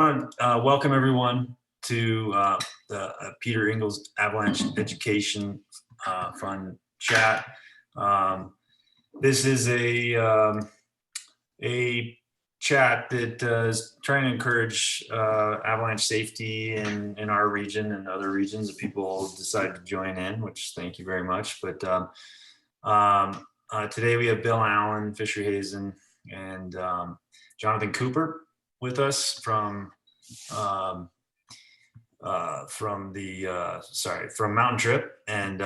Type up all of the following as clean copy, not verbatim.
Welcome everyone to the Peter Ingalls Avalanche Education Fund chat. This is a chat that is trying to encourage avalanche safety in our region and other regions that people decide to join in, which thank you very much. But today we have Bill Allen, Fischer Hazen, and Jonathan Cooper with us from Mountain Trip. And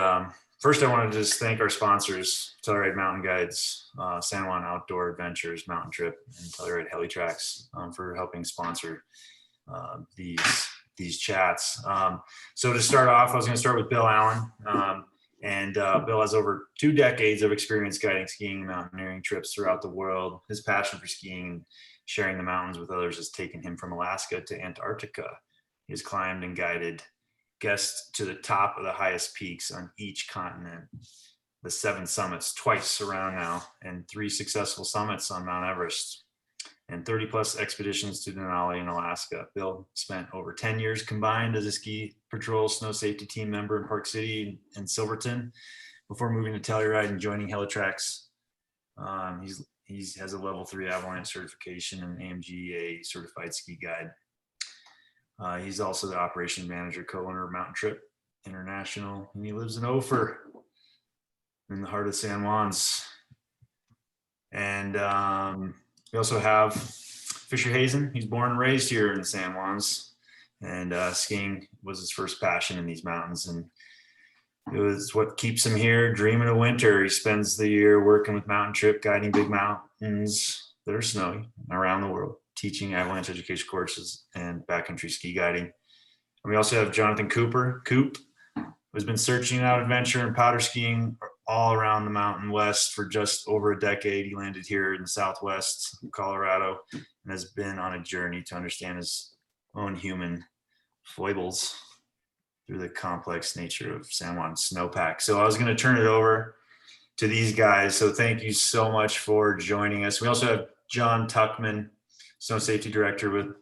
first I want to just thank our sponsors, Telluride Mountain Guides, San Juan Outdoor Adventures, Mountain Trip, and Telluride Heli Tracks for helping sponsor these chats. So to start off, I was going to start with Bill Allen. Bill has over 2 decades of experience guiding skiing and mountaineering trips throughout the world. His passion for skiing and sharing the mountains with others has taken him from Alaska to Antarctica. He has climbed and guided guests to the top of the highest peaks on each continent, the 7 summits twice around now, and 3 successful summits on Mount Everest, and 30 plus expeditions to Denali in Alaska. Bill spent over 10 years combined as a ski patrol snow safety team member in Park City and Silverton before moving to Telluride and joining Heli Tracks. He has a level 3 avalanche certification and AMGA certified ski guide. He's also the operation manager, co-owner of Mountain Trip International, and he lives in Ophir in the heart of San Juans. And we also have Fischer Hazen. He's born and raised here in San Juans, and skiing was his first passion in these mountains, and it was what keeps him here dreaming of winter. He spends the year working with Mountain Trip, guiding big mountains that are snowy around the world, teaching avalanche education courses and backcountry ski guiding. And we also have Jonathan Cooper, Coop, who's been searching out adventure and powder skiing all around the Mountain West for just over a decade. He landed here in the Southwest, Colorado, and has been on a journey to understand his own human foibles through the complex nature of San Juan snowpack. So I was going to turn it over to these guys. So thank you so much for joining us. We also have John Tuckman, Snow Safety Director with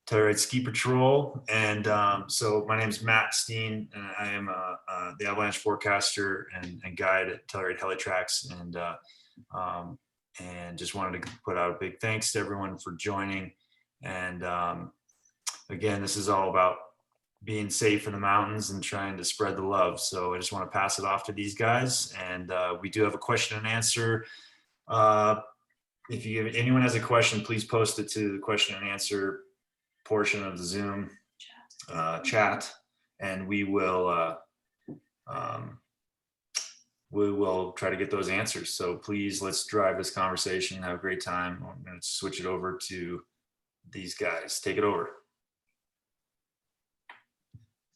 Telluride Ski Patrol. And so my name is Matt Steen, and I am the avalanche forecaster and guide at Telluride Heli Tracks. And just wanted to put out a big thanks to everyone for joining. And again, this is all about being safe in the mountains and trying to spread the love. So I just want to pass it off to these guys. And we do have a question and answer. If anyone has a question, please post it to the question and answer portion of the Zoom chat, and we will try to get those answers. So please, let's drive this conversation, have a great time. I'm going to switch it over to these guys. Take it over.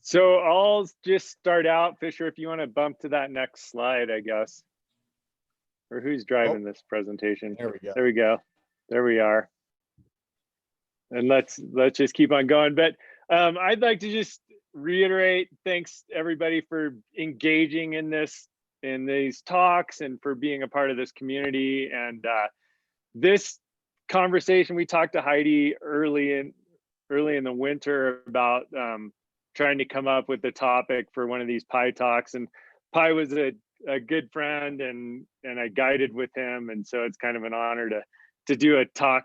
So I'll just start out, Fischer, if you want to bump to that next slide, I guess. Or who's driving this presentation? There we go. There we go. There we are. And let's just keep on going. But I'd like to just reiterate, thanks everybody for engaging in these talks and for being a part of this community. And this conversation, we talked to Heidi early in the winter about trying to come up with the topic for one of these Pi talks, and Pi was a good friend, and I guided with him, and so it's kind of an honor to do a talk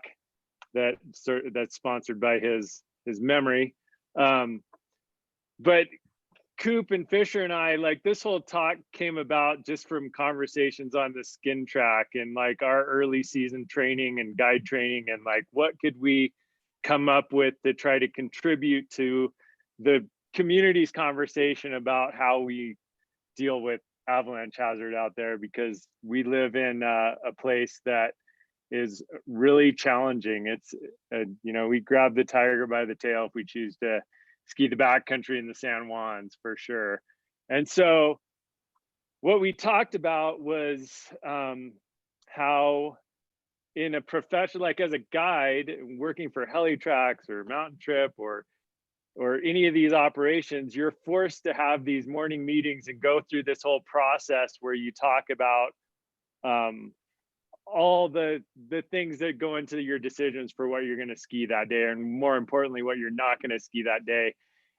that's sponsored by his memory. But Coop and Fischer and I, like, this whole talk came about just from conversations on the skin track and like our early season training and guide training, and like what could we come up with to try to contribute to the community's conversation about how we deal with avalanche hazard out there, because we live in a place that is really challenging. It's we grab the tiger by the tail if we choose to ski the backcountry in the San Juans, for sure. And so what we talked about was how in a profession, like as a guide working for Heli Tracks or Mountain Trip or any of these operations, you're forced to have these morning meetings and go through this whole process where you talk about all the things that go into your decisions for what you're going to ski that day, and more importantly, what you're not going to ski that day.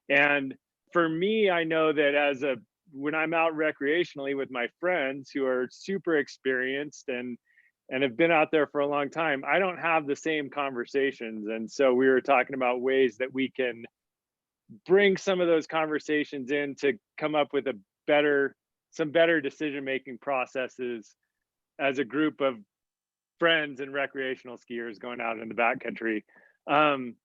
And for me, I know that when I'm out recreationally with my friends who are super experienced and have been out there for a long time, I don't have the same conversations. And so we were talking about ways that we can bring some of those conversations in to come up with some better decision making processes as a group of friends and recreational skiers going out in the backcountry. Um,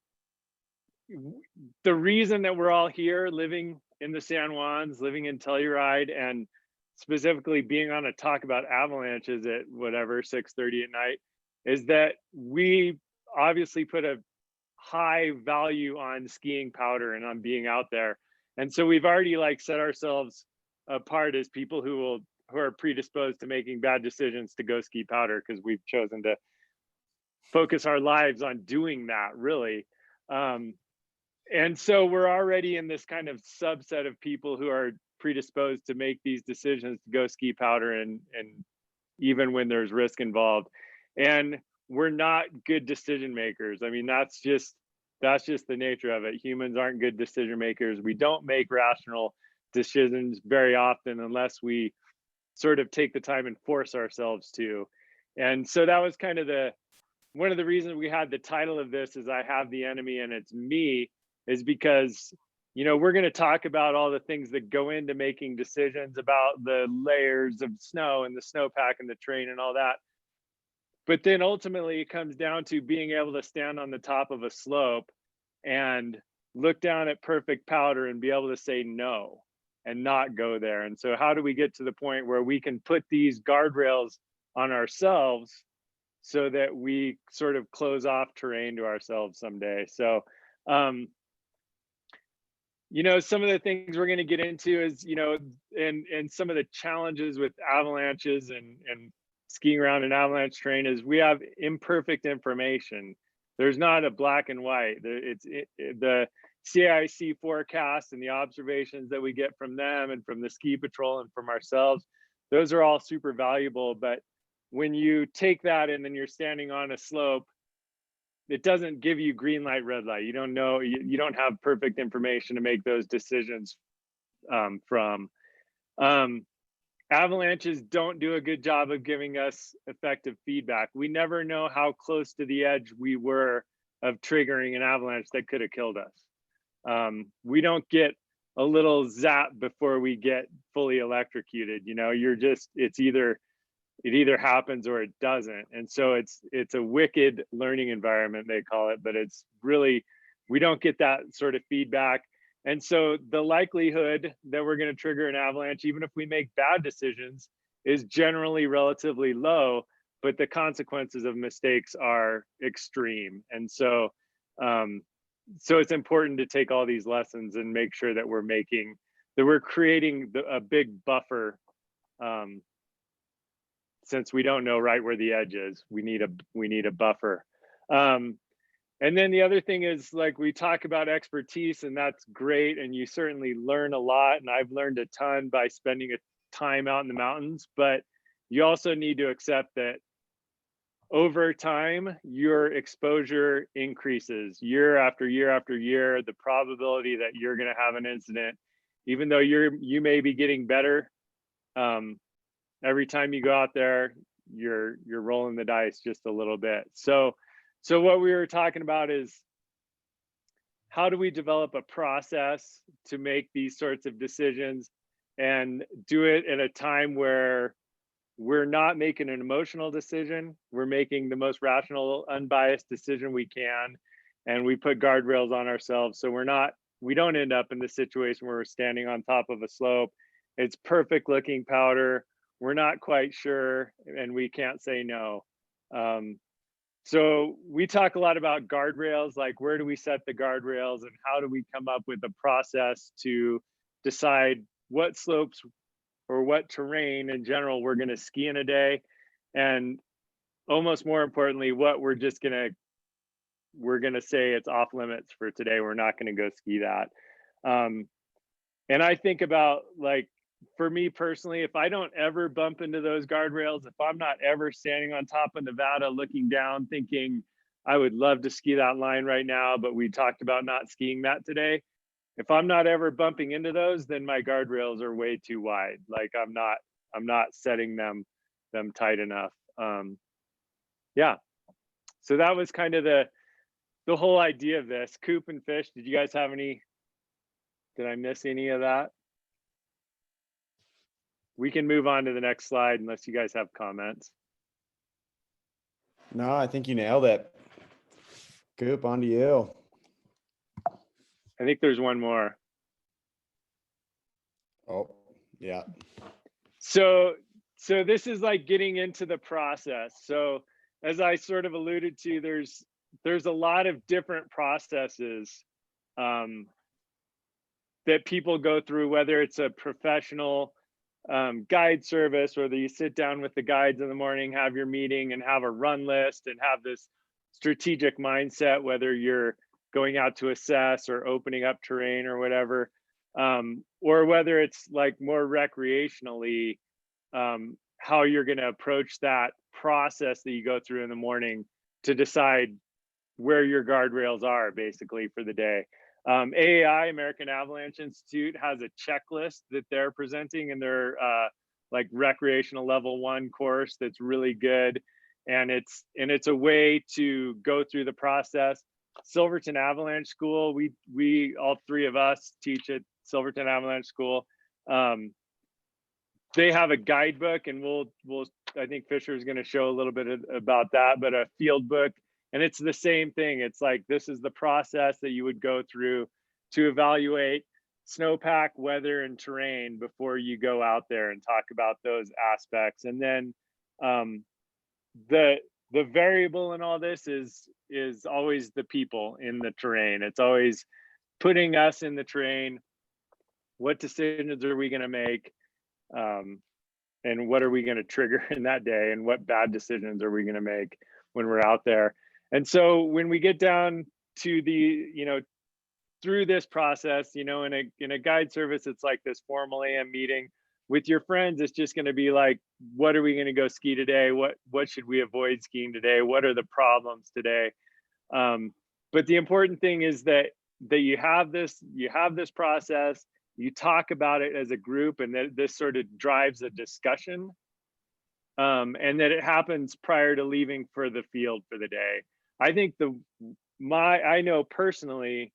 the reason that we're all here living in the San Juans, living in Telluride, and specifically being on a talk about avalanches at whatever 6:30 at night is that we obviously put a high value on skiing powder and on being out there. And so we've already like set ourselves apart as people who are predisposed to making bad decisions to go ski powder, because we've chosen to focus our lives on doing that, really. And so we're already in this kind of subset of people who are predisposed to make these decisions to go ski powder, and even when there's risk involved. And we're not good decision makers. I mean, that's just the nature of it. Humans aren't good decision makers. We don't make rational decisions very often unless we sort of take the time and force ourselves to. And so that was kind of one of the reasons we had the title of this is I Have the Enemy and It's Me, is because, we're going to talk about all the things that go into making decisions, about the layers of snow and the snowpack and the terrain and all that. But then ultimately it comes down to being able to stand on the top of a slope and look down at perfect powder and be able to say no and not go there. And so how do we get to the point where we can put these guardrails on ourselves so that we sort of close off terrain to ourselves someday? So, some of the things we're going to get into is, and some of the challenges with avalanches and skiing around in avalanche terrain is we have imperfect information. There's not a black and white. The CIC forecast and the observations that we get from them and from the ski patrol and from ourselves, those are all super valuable. But when you take that and then you're standing on a slope, it doesn't give you green light, red light. You don't know, you don't have perfect information to make those decisions from. Avalanches don't do a good job of giving us effective feedback. We never know how close to the edge we were of triggering an avalanche that could have killed us. We don't get a little zap before we get fully electrocuted. It either happens or it doesn't. And so it's a wicked learning environment, they call it, but it's really, we don't get that sort of feedback. And so the likelihood that we're going to trigger an avalanche, even if we make bad decisions, is generally relatively low, but the consequences of mistakes are extreme. And so it's important to take all these lessons and make sure that we're creating a big buffer. Since we don't know right where the edge is, we need a buffer. And then the other thing is, like, we talk about expertise, and that's great, and you certainly learn a lot, and I've learned a ton by spending a time out in the mountains, but you also need to accept that over time your exposure increases year after year after year. The probability that you're going to have an incident, even though you may be getting better, every time you go out there, you're rolling the dice just a little bit. So what we were talking about is, how do we develop a process to make these sorts of decisions and do it at a time where we're not making an emotional decision, we're making the most rational, unbiased decision we can, and we put guardrails on ourselves so we don't end up in the situation where we're standing on top of a slope. It's perfect looking powder, we're not quite sure, and we can't say no. So we talk a lot about guardrails, like where do we set the guardrails and how do we come up with a process to decide what slopes or what terrain in general we're going to ski in a day, and almost more importantly, what we're going to say it's off limits for today. We're not going to go ski that. And I think about, like, for me personally, if I don't ever bump into those guardrails, if I'm not ever standing on top of Nevada looking down thinking I would love to ski that line right now, but we talked about not skiing that today. If I'm not ever bumping into those, then my guardrails are way too wide. Like I'm not setting them tight enough. Yeah. So that was kind of the whole idea of this. Coop and Fish, did you guys have any, did I miss any of that? We can move on to the next slide unless you guys have comments. No, I think you nailed it. Coop, on to you. I think there's one more. Oh, yeah. So this is like getting into the process. So as I sort of alluded to, there's a lot of different processes that people go through, whether it's a professional guide service, whether you sit down with the guides in the morning, have your meeting and have a run list and have this strategic mindset, whether you're going out to assess or opening up terrain or whatever, or whether it's like more recreationally, how you're going to approach that process that you go through in the morning to decide where your guardrails are basically for the day. AAI, American Avalanche Institute, has a checklist that they're presenting in their like recreational level 1 course that's really good, and it's a way to go through the process. Silverton Avalanche School, we all three of us teach at Silverton Avalanche School. They have a guidebook, and we'll I think Fisher is going to show a little bit about that, but a field book. And it's the same thing. It's like, this is the process that you would go through to evaluate snowpack, weather, and terrain before you go out there and talk about those aspects. And then the variable in all this is always the people in the terrain. It's always putting us in the terrain. What decisions are we going to make? And what are we going to trigger in that day? And what bad decisions are we going to make when we're out there? And so when we get down to the, through this process, in a guide service, it's like this formal AM meeting with your friends. It's just going to be like, what are we going to go ski today? What should we avoid skiing today? What are the problems today? But the important thing is that you have this process, you talk about it as a group, and that this sort of drives a discussion, and that it happens prior to leaving for the field for the day. I think I know personally,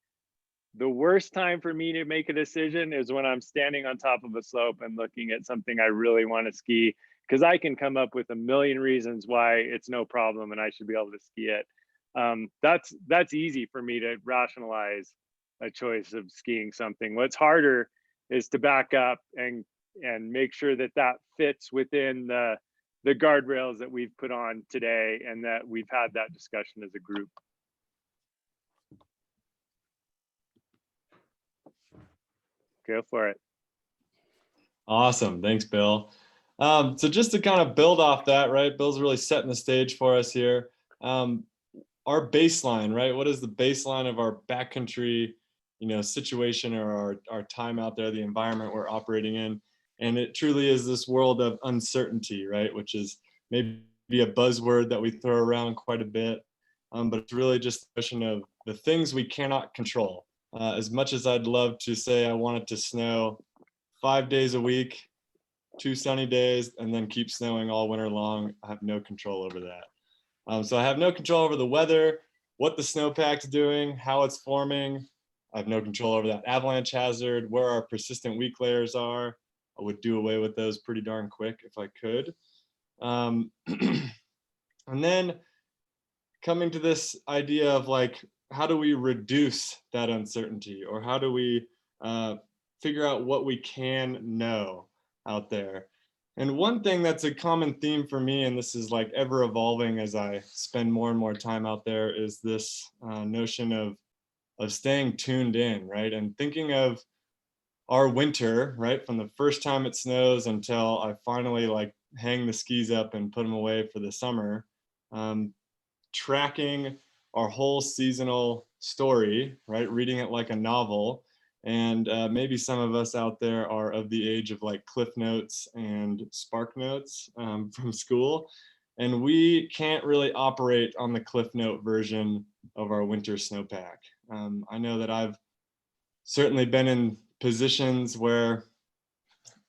the worst time for me to make a decision is when I'm standing on top of a slope and looking at something I really want to ski, because I can come up with a million reasons why it's no problem and I should be able to ski it. That's easy for me to rationalize a choice of skiing something. What's harder is to back up and make sure that fits within the guardrails that we've put on today, and that we've had that discussion as a group. Go for it. Awesome. Thanks, Bill. So just to kind of build off that, right? Bill's really setting the stage for us here. Our baseline, right? What is the baseline of our backcountry, situation, or our time out there, the environment we're operating in? And it truly is this world of uncertainty, right? Which is maybe a buzzword that we throw around quite a bit, but it's really just a question of the things we cannot control. As much as I'd love to say I want it to snow 5 days a week, 2 sunny days, and then keep snowing all winter long, I have no control over that. So I have no control over the weather, what the snowpack's doing, how it's forming. I have no control over that avalanche hazard, where our persistent weak layers are. I would do away with those pretty darn quick if I could. And then coming to this idea of like, how do we reduce that uncertainty, or how do we figure out what we can know out there? And one thing that's a common theme for me, and this is like ever evolving as I spend more and more time out there, is this notion of staying tuned in, right? And thinking of our winter, right? From the first time it snows until I finally like hang the skis up and put them away for the summer, tracking our whole seasonal story, right? Reading it like a novel, And maybe some of us out there are of the age of like Cliff Notes and Spark Notes from school. And we can't really operate on the Cliff Note version of our winter snowpack. I know that I've certainly been in positions where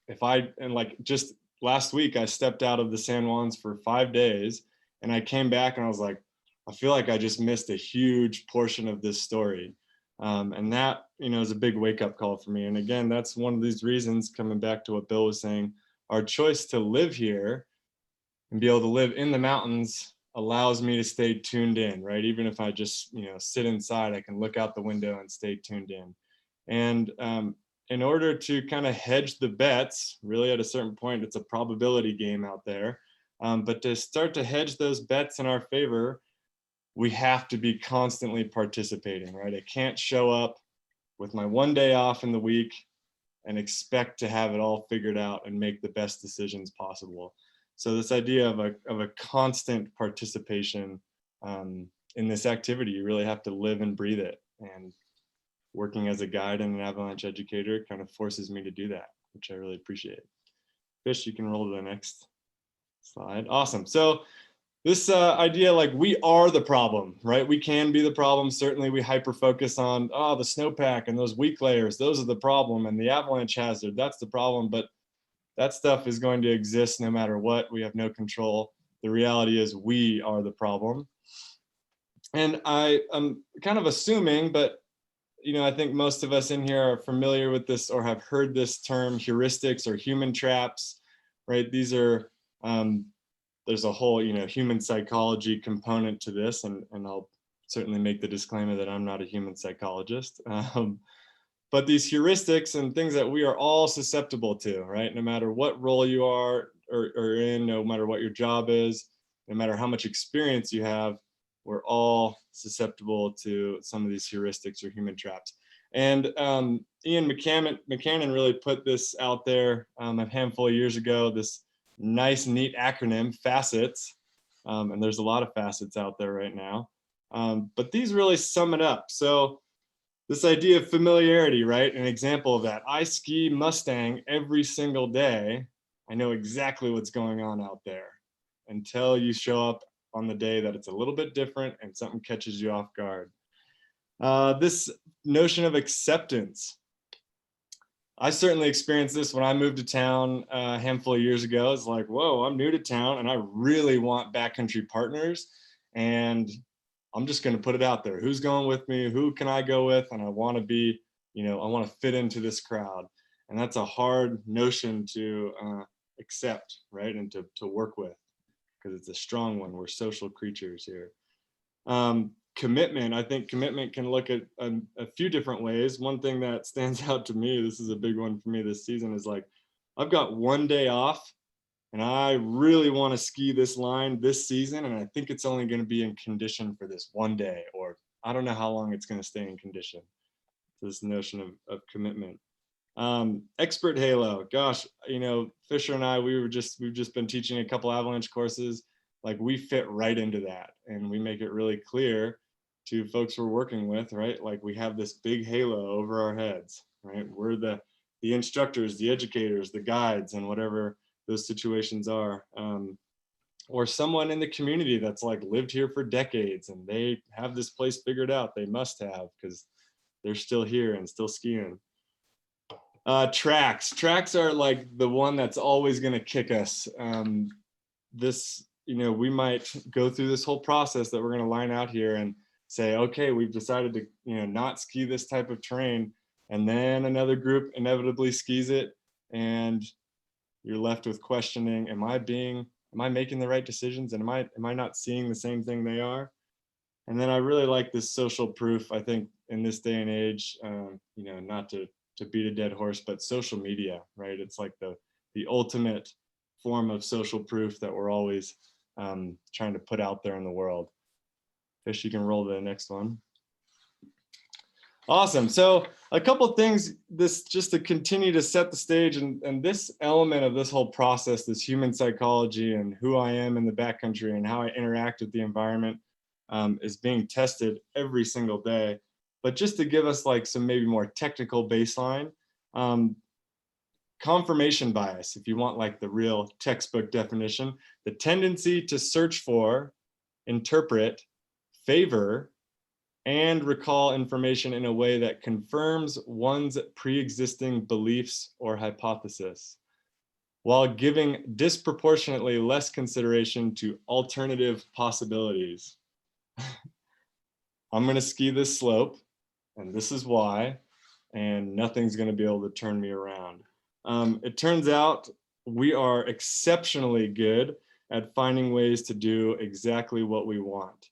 and like just last week, I stepped out of the San Juans for 5 days and I came back and I was like, I feel like I just missed a huge portion of this story. And that, is a big wake up call for me. And again, that's one of these reasons, coming back to what Bill was saying, our choice to live here and be able to live in the mountains allows me to stay tuned in, right? Even if I just, sit inside, I can look out the window and stay tuned in. And in order to kind of hedge the bets, really at a certain point, it's a probability game out there. But to start to hedge those bets in our favor, we have to be constantly participating, right? I can't show up with my 1 day off in the week and expect to have it all figured out and make the best decisions possible. So this idea of a constant participation in this activity, you really have to live and breathe it. And working as a guide and an avalanche educator kind of forces me to do that, which I really appreciate. Fish, you can roll to the next slide. Awesome. So this idea, like, we are the problem, right? We can be the problem. Certainly we hyper focus on, the snowpack and those weak layers, those are the problem, and the avalanche hazard, that's the problem. But that stuff is going to exist no matter what. We have no control. The reality is we are the problem. And I am kind of assuming, but I think most of us in here are familiar with this or have heard this term, heuristics or human traps, right? These are, there's a whole, human psychology component to this, and I'll certainly make the disclaimer that I'm not a human psychologist. But these heuristics and things that we are all susceptible to, right? No matter what role you are or in, no matter what your job is, no matter how much experience you have, we're all susceptible to some of these heuristics or human traps. And Ian McCannon really put this out there a handful of years ago, this nice, neat acronym, FACETS. And there's a lot of facets out there right now. But these really sum it up. So this idea of familiarity, right? An example of that. I ski Mustang every single day. I know exactly what's going on out there until you show up on the day that it's a little bit different and something catches you off guard. This notion of acceptance. I certainly experienced this when I moved to town a handful of years ago. It's like, whoa, I'm new to town and I really want backcountry partners. And I'm just going to put it out there. Who's going with me? Who can I go with? And I want to be, I want to fit into this crowd. And that's a hard notion to accept, right? And to work with, because it's a strong one. We're social creatures here. Commitment. I think commitment can look at a few different ways. One thing that stands out to me, this is a big one for me this season, is like, I've got 1 day off and I really want to ski this line this season. And I think it's only going to be in condition for this 1 day, or I don't know how long it's going to stay in condition. This notion of commitment. Expert halo. Gosh, Fischer and I, we've just been teaching a couple avalanche courses. Like, we fit right into that, and we make it really clear to folks we're working with, right? Like, we have this big halo over our heads, right? We're the instructors, the educators, the guides, and whatever those situations are. Or someone in the community that's like lived here for decades and they have this place figured out. They must have, because they're still here and still skiing. Tracks are like the one that's always going to kick us. We might go through this whole process that we're going to line out here and say, okay, we've decided to, not ski this type of terrain. And then another group inevitably skis it. And you're left with questioning, am I making the right decisions? And am I not seeing the same thing they are? And then I really like this social proof. I think in this day and age, not to beat a dead horse, but social media, right? It's like the ultimate form of social proof that we're always trying to put out there in the world. Fish, you can roll to the next one. Awesome. So a couple of things, this just to continue to set the stage, and this element of this whole process, this human psychology and who I am in the backcountry and how I interact with the environment is being tested every single day. but just to give us like some maybe more technical baseline, confirmation bias, if you want like the real textbook definition, the tendency to search for, interpret, favor, and recall information in a way that confirms one's pre-existing beliefs or hypothesis, while giving disproportionately less consideration to alternative possibilities. I'm gonna ski this slope, and this is why, and nothing's gonna be able to turn me around. It turns out we are exceptionally good at finding ways to do exactly what we want.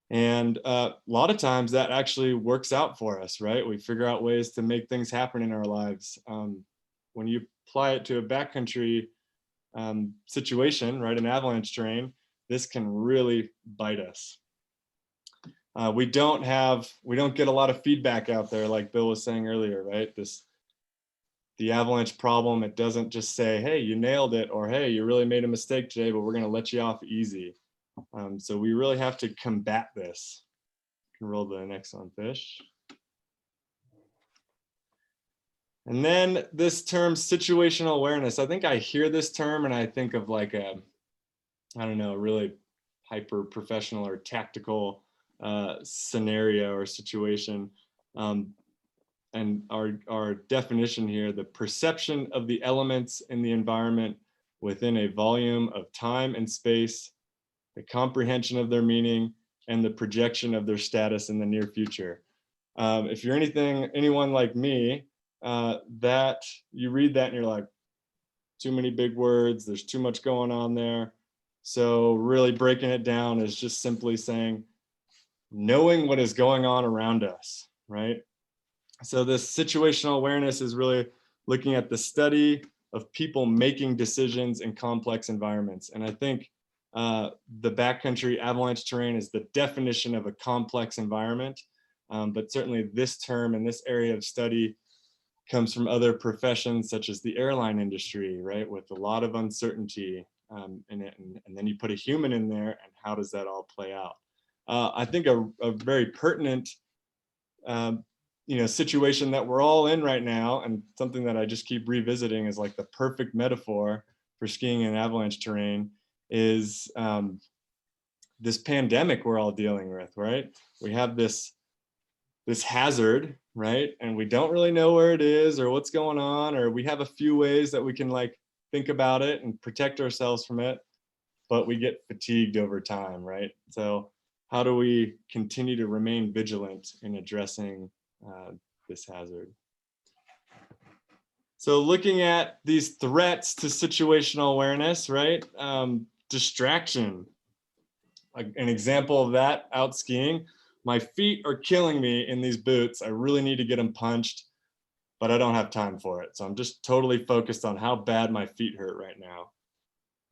And a lot of times that actually works out for us, right? We figure out ways to make things happen in our lives. When you apply it to a backcountry situation, right, an avalanche terrain, this can really bite us. We don't get a lot of feedback out there, like Bill was saying earlier, right? The avalanche problem, it doesn't just say, hey, you nailed it, or hey, you really made a mistake today, but we're gonna let you off easy. So we really have to combat this. You can roll the next one, Fish. And then this term, situational awareness. I think I hear this term and I think of like a, I don't know, really hyper professional or tactical scenario or situation. And our definition here, the perception of the elements in the environment within a volume of time and space, the comprehension of their meaning, and the projection of their status in the near future. If you're anyone like me, that you read that and you're like, too many big words, there's too much going on there. So really breaking it down is just simply saying, knowing what is going on around us, right? So this situational awareness is really looking at the study of people making decisions in complex environments. And I think the backcountry avalanche terrain is the definition of a complex environment. But certainly this term and this area of study comes from other professions such as the airline industry, right? With a lot of uncertainty in it. And then you put a human in there, and how does that all play out? I think a very pertinent situation that we're all in right now, and something that I just keep revisiting is like the perfect metaphor for skiing in avalanche terrain, is this pandemic we're all dealing with, right? We have this hazard, right? And we don't really know where it is or what's going on, or we have a few ways that we can like think about it and protect ourselves from it, but we get fatigued over time, right? So how do we continue to remain vigilant in addressing this hazard? So looking at these threats to situational awareness, right? Distraction. An example of that, out skiing, my feet are killing me in these boots. I really need to get them punched, but I don't have time for it. So I'm just totally focused on how bad my feet hurt right now.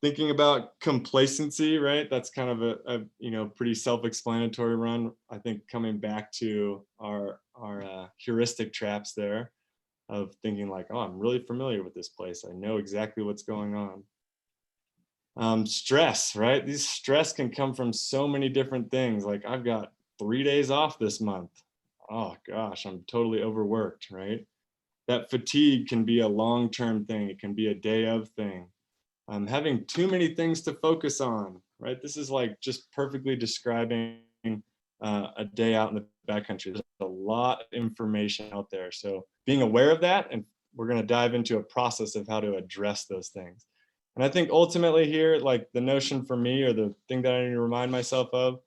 Thinking about complacency, right? That's kind of a pretty self-explanatory run. I think coming back to our heuristic traps there of thinking like, oh, I'm really familiar with this place. I know exactly what's going on. Stress, right? These stress can come from so many different things. Like I've got 3 days off this month. Oh gosh, I'm totally overworked, right? That fatigue can be a long-term thing. It can be a day of thing. Having too many things to focus on, right? This is like just perfectly describing a day out in the backcountry. There's a lot of information out there. So being aware of that, and we're going to dive into a process of how to address those things. And I think ultimately here, like the notion for me, or the thing that I need to remind myself of,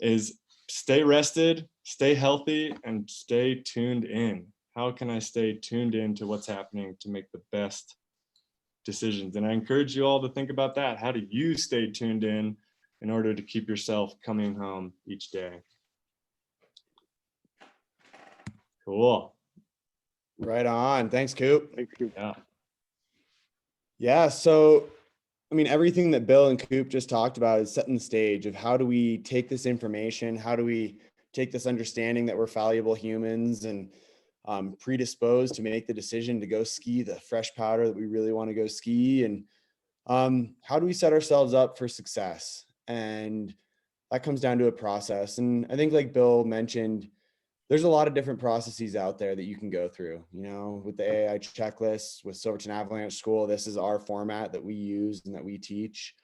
is stay rested, stay healthy, and stay tuned in. How can I stay tuned in to what's happening to make the best decisions? And I encourage you all to think about that. How do you stay tuned in order to keep yourself coming home each day? Cool. Right on. Thanks, Coop. Thanks, Coop. Yeah. Yeah. So, I mean, everything that Bill and Coop just talked about is setting the stage of how do we take this information? How do we take this understanding that we're fallible humans and predisposed to make the decision to go ski the fresh powder that we really want to go ski? And how do we set ourselves up for success? And that comes down to a process. And I think like Bill mentioned, there's a lot of different processes out there that you can go through, you know, with the AI checklists, with Silverton Avalanche School. This is our format that we use and that we teach.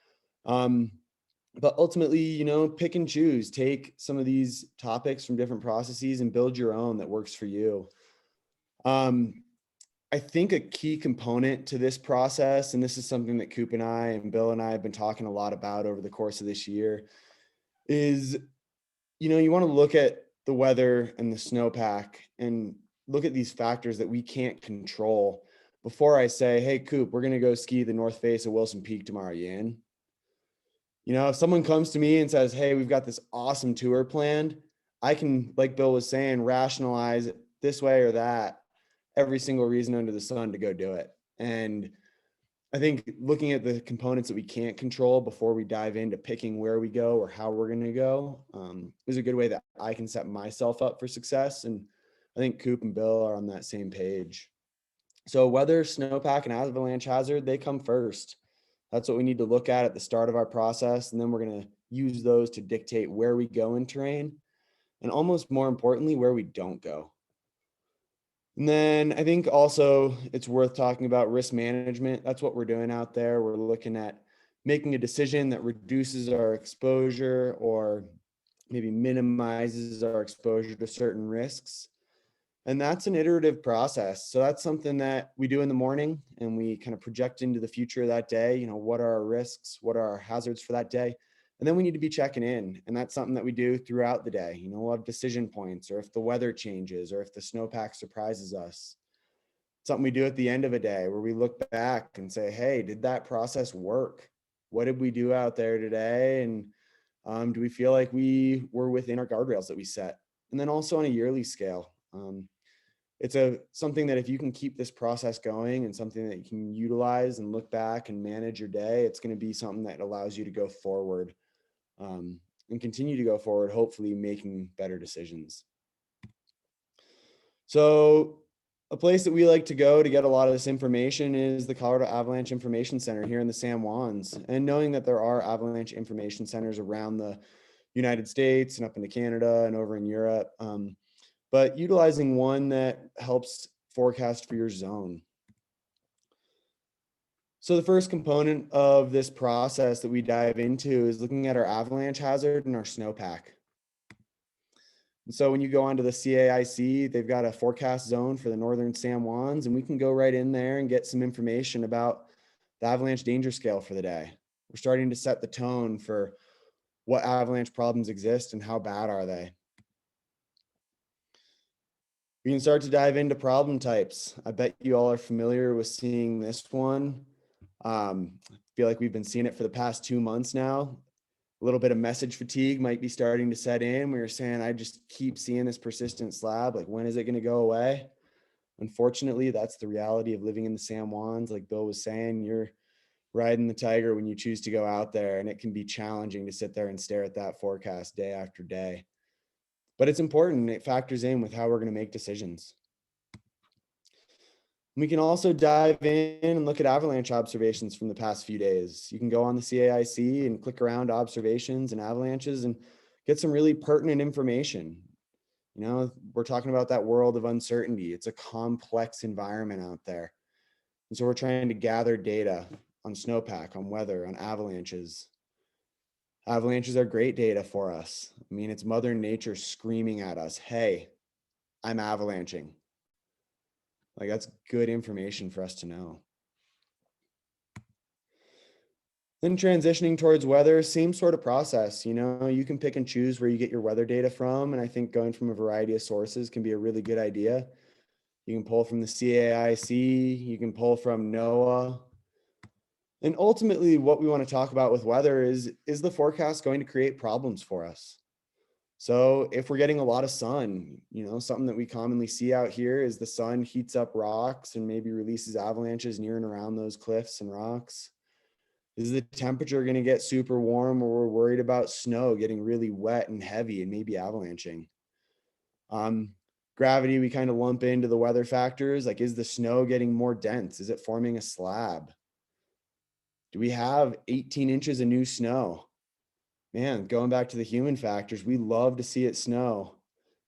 But ultimately, you know, pick and choose, take some of these topics from different processes and build your own that works for you. I think a key component to this process, and this is something that Coop and I and Bill and I have been talking a lot about over the course of this year, is, you know, you want to look at the weather and the snowpack and look at these factors that we can't control before I say, hey, Coop, we're going to go ski the north face of Wilson Peak tomorrow. You in? You know, if someone comes to me and says, hey, we've got this awesome tour planned, I can, like Bill was saying, rationalize it this way or that, every single reason under the sun to go do it. And I think looking at the components that we can't control before we dive into picking where we go or how we're going to go is a good way that I can set myself up for success. And I think Coop and Bill are on that same page. So weather, snowpack, and avalanche hazard, they come first. That's what we need to look at the start of our process. And then we're going to use those to dictate where we go in terrain, and almost more importantly, where we don't go. And then I think also it's worth talking about risk management. That's what we're doing out there. We're looking at making a decision that reduces our exposure or maybe minimizes our exposure to certain risks. And that's an iterative process. So that's something that we do in the morning, and we kind of project into the future of that day. You know, what are our risks? What are our hazards for that day? And then we need to be checking in. And that's something that we do throughout the day. You know, we'll have decision points, or if the weather changes, or if the snowpack surprises us. Something we do at the end of a day where we look back and say, hey, did that process work? What did we do out there today? And do we feel like we were within our guardrails that we set? And then also on a yearly scale. It's something that if you can keep this process going and something that you can utilize and look back and manage your day, it's going to be something that allows you to go forward and continue to go forward, hopefully making better decisions. So a place that we like to go to get a lot of this information is the Colorado Avalanche Information Center here in the San Juans. And knowing that there are avalanche information centers around the United States and up into Canada and over in Europe, but utilizing one that helps forecast for your zone. So the first component of this process that we dive into is looking at our avalanche hazard and our snowpack. And so when you go onto the CAIC, they've got a forecast zone for the northern San Juans, and we can go right in there and get some information about the avalanche danger scale for the day. We're starting to set the tone for what avalanche problems exist and how bad are they. We can start to dive into problem types. I bet you all are familiar with seeing this one. I feel like we've been seeing it for the past 2 months now. A little bit of message fatigue might be starting to set in. We were saying, I just keep seeing this persistent slab. Like, when is it going to go away? Unfortunately, that's the reality of living in the San Juans. Like Bill was saying, you're riding the tiger when you choose to go out there, and it can be challenging to sit there and stare at that forecast day after day. But it's important. It factors in with how we're going to make decisions. We can also dive in and look at avalanche observations from the past few days. You can go on the CAIC and click around observations and avalanches and get some really pertinent information. You know, we're talking about that world of uncertainty. It's a complex environment out there. And so we're trying to gather data on snowpack, on weather, on avalanches. Avalanches are great data for us. I mean, it's Mother Nature screaming at us, hey, I'm avalanching. Like, that's good information for us to know. Then transitioning towards weather, same sort of process. You know, you can pick and choose where you get your weather data from. And I think going from a variety of sources can be a really good idea. You can pull from the CAIC, you can pull from NOAA. And ultimately, what we want to talk about with weather is the forecast going to create problems for us? So if we're getting a lot of sun, you know, something that we commonly see out here is the sun heats up rocks and maybe releases avalanches near and around those cliffs and rocks. Is the temperature going to get super warm, or we're worried about snow getting really wet and heavy and maybe avalanching? Gravity, we kind of lump into the weather factors. Like, is the snow getting more dense? Is it forming a slab? Do we have 18 inches of new snow? Man, going back to the human factors, we love to see it snow.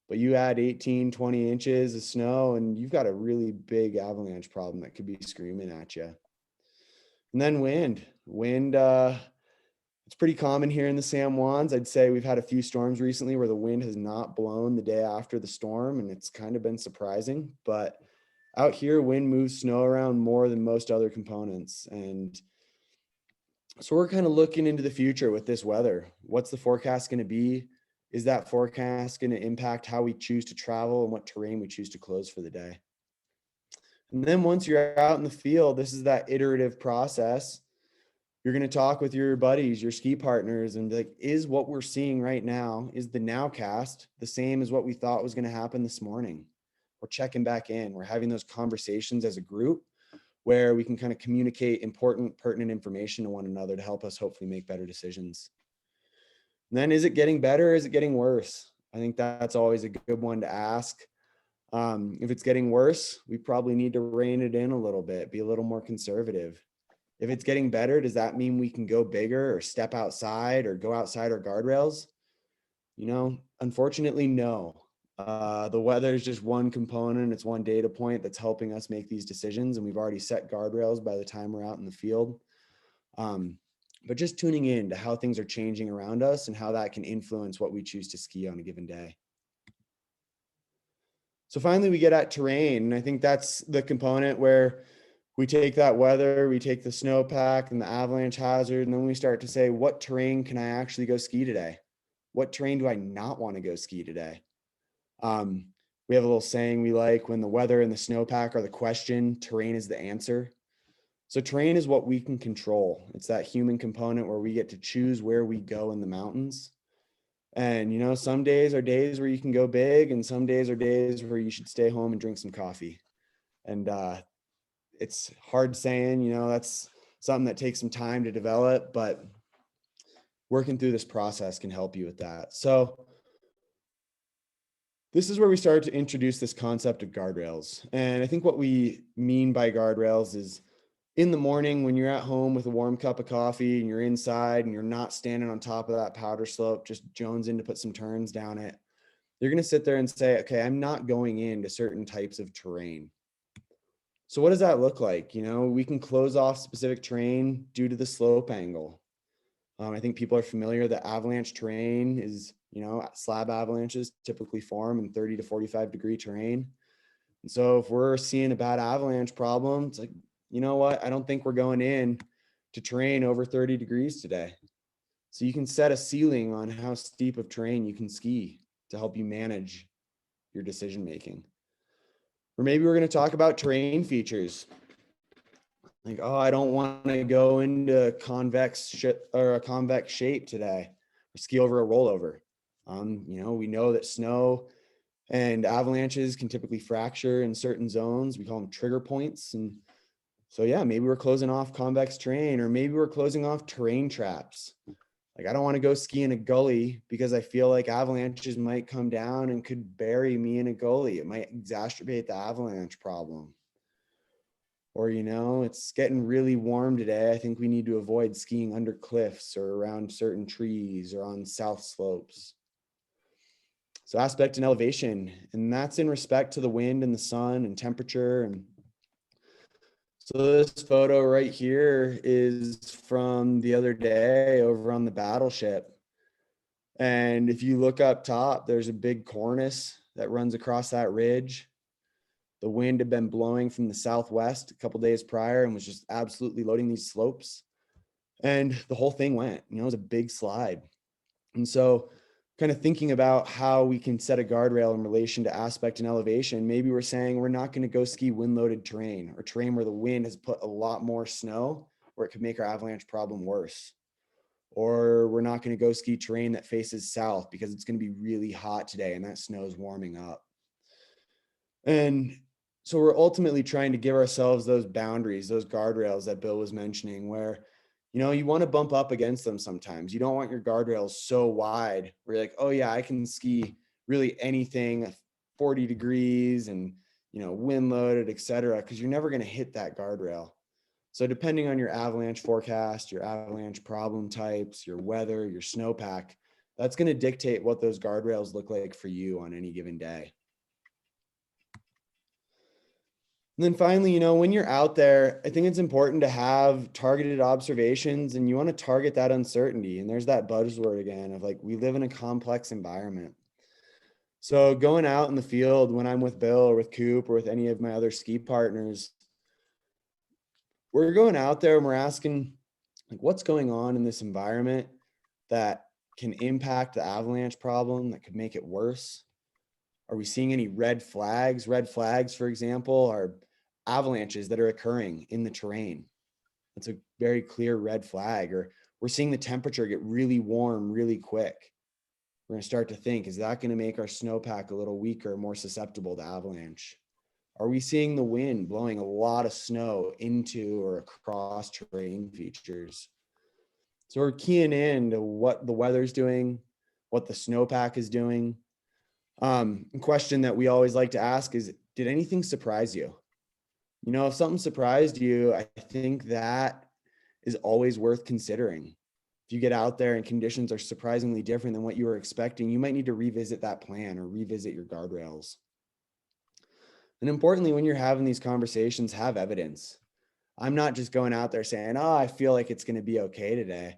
but you add 18, 20 inches of snow and you've got a really big avalanche problem that could be screaming at you. And then wind, it's pretty common here in the San Juans. I'd say we've had a few storms recently where the wind has not blown the day after the storm, and it's kind of been surprising. But out here, wind moves snow around more than most other components. And so we're kind of looking into the future with this weather. What's the forecast going to be? Is that forecast going to impact how we choose to travel and what terrain we choose to close for the day? And then once you're out in the field, this is that iterative process. You're going to talk with your buddies, your ski partners, and be like, is what we're seeing right now, is the nowcast the same as what we thought was going to happen this morning? We're checking back in. We're having those conversations as a group where we can kind of communicate important, pertinent information to one another to help us hopefully make better decisions. And then, is it getting better? Is it getting worse? I think that's always a good one to ask. If it's getting worse, we probably need to rein it in a little bit, be a little more conservative. If it's getting better, does that mean we can go bigger or step outside or go outside our guardrails? Unfortunately, no. The weather is just one component. It's one data point that's helping us make these decisions. And we've already set guardrails by the time we're out in the field. But just tuning in to how things are changing around us and how that can influence what we choose to ski on a given day. So finally, we get at terrain. And I think that's the component where we take that weather, we take the snowpack and the avalanche hazard, and then we start to say, what terrain can I actually go ski today? What terrain do I not want to go ski today? We have a little saying we like: when the weather and the snowpack are the question, terrain is the answer. So terrain is what we can control. It's that human component where we get to choose where we go in the mountains. And, some days are days where you can go big, and some days are days where you should stay home and drink some coffee. And it's hard saying, that's something that takes some time to develop, but working through this process can help you with that. So this is where we start to introduce this concept of guardrails. And I think what we mean by guardrails is, in the morning when you're at home with a warm cup of coffee and you're inside and you're not standing on top of that powder slope, just jonesing to put some turns down it, you're going to sit there and say, okay, I'm not going into certain types of terrain. So what does that look like? We can close off specific terrain due to the slope angle. I think people are familiar that avalanche terrain is, slab avalanches typically form in 30 to 45 degree terrain. And so if we're seeing a bad avalanche problem, it's like, you know what? I don't think we're going in to terrain over 30 degrees today. So you can set a ceiling on how steep of terrain you can ski to help you manage your decision making. Or maybe we're going to talk about terrain features. Like, oh, I don't want to go into a convex shape today or ski over a rollover. We know that snow and avalanches can typically fracture in certain zones. We call them trigger points. And so, yeah, maybe we're closing off convex terrain, or maybe we're closing off terrain traps. Like, I don't want to go ski in a gully because I feel like avalanches might come down and could bury me in a gully. It might exacerbate the avalanche problem. Or, it's getting really warm today. I think we need to avoid skiing under cliffs or around certain trees or on south slopes. So aspect and elevation, and that's in respect to the wind and the sun and temperature. And so this photo right here is from the other day over on the battleship. And if you look up top, there's a big cornice that runs across that ridge. The wind had been blowing from the southwest a couple days prior and was just absolutely loading these slopes. And the whole thing went, it was a big slide. And so kind of thinking about how we can set a guardrail in relation to aspect and elevation, maybe we're saying we're not going to go ski wind-loaded terrain or terrain where the wind has put a lot more snow where it could make our avalanche problem worse. Or we're not going to go ski terrain that faces south because it's going to be really hot today and that snow is warming up. And so we're ultimately trying to give ourselves those boundaries, those guardrails that Bill was mentioning, where you want to bump up against them sometimes. You don't want your guardrails so wide where you're like, oh yeah, I can ski really anything 40 degrees and, wind loaded, et cetera, because you're never going to hit that guardrail. So depending on your avalanche forecast, your avalanche problem types, your weather, your snowpack, That's going to dictate what those guardrails look like for you on any given day. And then finally, you know, when you're out there, I think it's important to have targeted observations, and you want to target that uncertainty. And there's that buzzword again of like, we live in a complex environment. So going out in the field when I'm with Bill or with Coop or with any of my other ski partners, we're going out there and we're asking, like, what's going on in this environment that can impact the avalanche problem, that could make it worse? Are we seeing any red flags? Red flags, for example, are avalanches that are occurring in the terrain. That's a very clear red flag. Or we're seeing the temperature get really warm really quick. We're going to start to think, is that going to make our snowpack a little weaker, more susceptible to avalanche? Are we seeing the wind blowing a lot of snow into or across terrain features? So we're keying in to what the weather's doing, what the snowpack is doing. A question that we always like to ask is, did anything surprise you? You know, if something surprised you, I think that is always worth considering. If you get out there and conditions are surprisingly different than what you were expecting, you might need to revisit that plan or revisit your guardrails. And importantly, when you're having these conversations, have evidence. I'm not just going out there saying, oh, I feel like it's going to be okay today.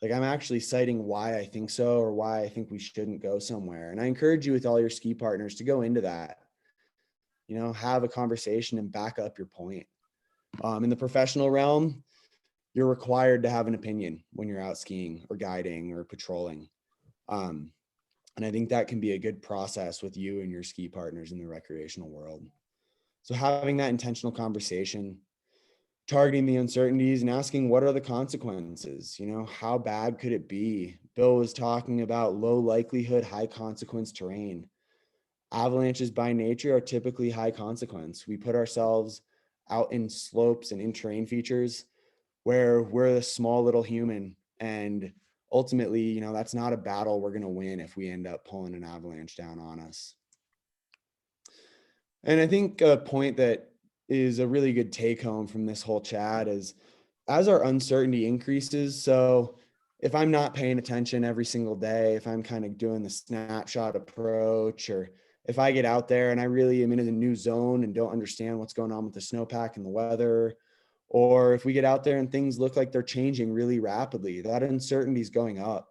Like, I'm actually citing why I think so, or why I think we shouldn't go somewhere. And I encourage you with all your ski partners to go into that, you know, have a conversation and back up your point. In the professional realm, you're required to have an opinion when you're out skiing or guiding or patrolling. And I think that can be a good process with you and your ski partners in the recreational world. So having that intentional conversation, targeting the uncertainties and asking, what are the consequences? You know, how bad could it be? Bill was talking about low likelihood, high consequence terrain. Avalanches by nature are typically high consequence. We put ourselves out in slopes and in terrain features where we're the small little human, and ultimately, you know, that's not a battle we're going to win if we end up pulling an avalanche down on us. And I think a point that is a really good take home from this whole chat is, as our uncertainty increases, so if I'm not paying attention every single day, if I'm kind of doing the snapshot approach, or if I get out there and I really am in a new zone and don't understand what's going on with the snowpack and the weather, or if we get out there and things look like they're changing really rapidly, that uncertainty is going up.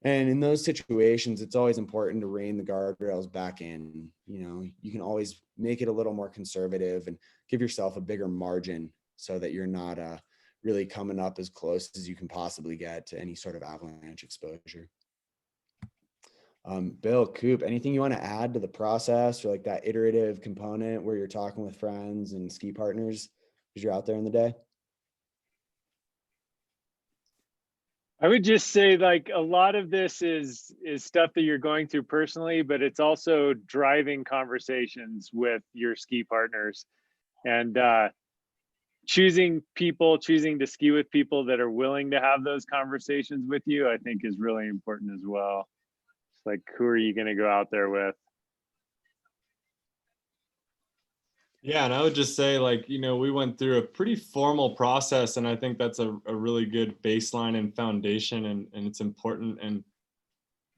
And in those situations, it's always important to rein the guardrails back in. You know, you can always make it a little more conservative and give yourself a bigger margin so that you're not really coming up as close as you can possibly get to any sort of avalanche exposure. Bill, Coop, anything you want to add to the process, or like that iterative component where you're talking with friends and ski partners as you're out there in the day? I would just say, like, a lot of this is stuff that you're going through personally, but it's also driving conversations with your ski partners, and choosing to ski with people that are willing to have those conversations with you, I think, is really important as well. It's like, who are you going to go out there with? Yeah, and I would just say, like, you know, we went through a pretty formal process, and I think that's a really good baseline and foundation, and it's important.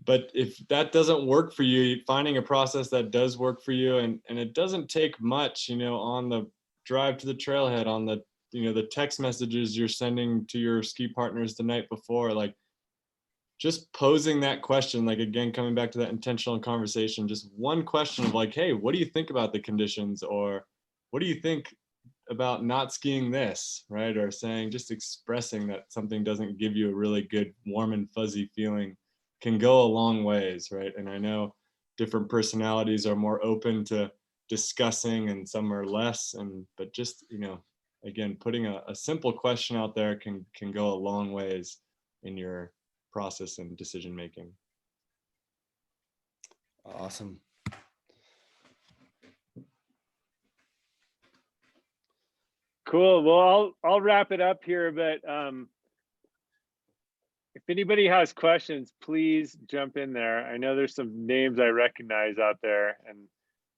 But if that doesn't work for you, finding a process that does work for you, and it doesn't take much, you know, on the drive to the trailhead, on the, you know, the text messages you're sending to your ski partners the night before, like, just posing that question, like, again, coming back to that intentional conversation, just one question of like, hey, what do you think about the conditions? Or what do you think about not skiing this, right? Or saying, just expressing that something doesn't give you a really good warm and fuzzy feeling can go a long ways, right? And I know different personalities are more open to discussing and some are less, but just, you know, again, putting a simple question out there can go a long ways in your process and decision making. Awesome. Cool. Well, I'll wrap it up here, but if anybody has questions, please jump in there. I know there's some names I recognize out there, and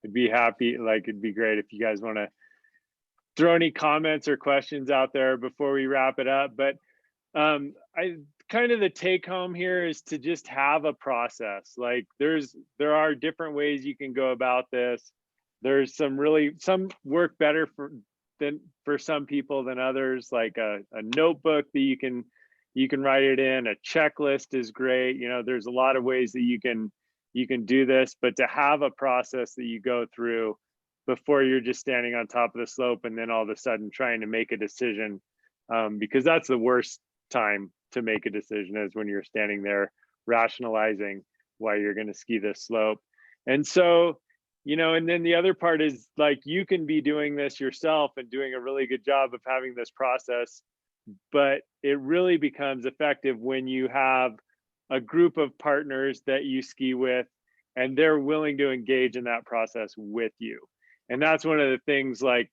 I'd be happy, like, it'd be great if you guys want to throw any comments or questions out there before we wrap it up. But kind of the take home here is to just have a process. Like there are different ways you can go about this. There's some work better for some people than others, like a notebook that you can write it in. A checklist is great. You know, there's a lot of ways that you can do this, but to have a process that you go through before you're just standing on top of the slope and then all of a sudden trying to make a decision, because that's the worst time to make a decision, is when you're standing there rationalizing why you're going to ski this slope. And so, you know, and then the other part is, like, you can be doing this yourself and doing a really good job of having this process, but it really becomes effective when you have a group of partners that you ski with and they're willing to engage in that process with you. And that's one of the things, like,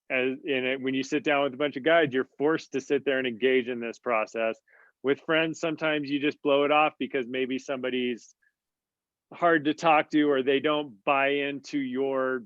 when you sit down with a bunch of guides, you're forced to sit there and engage in this process. With friends, sometimes you just blow it off because maybe somebody's hard to talk to, or they don't buy into your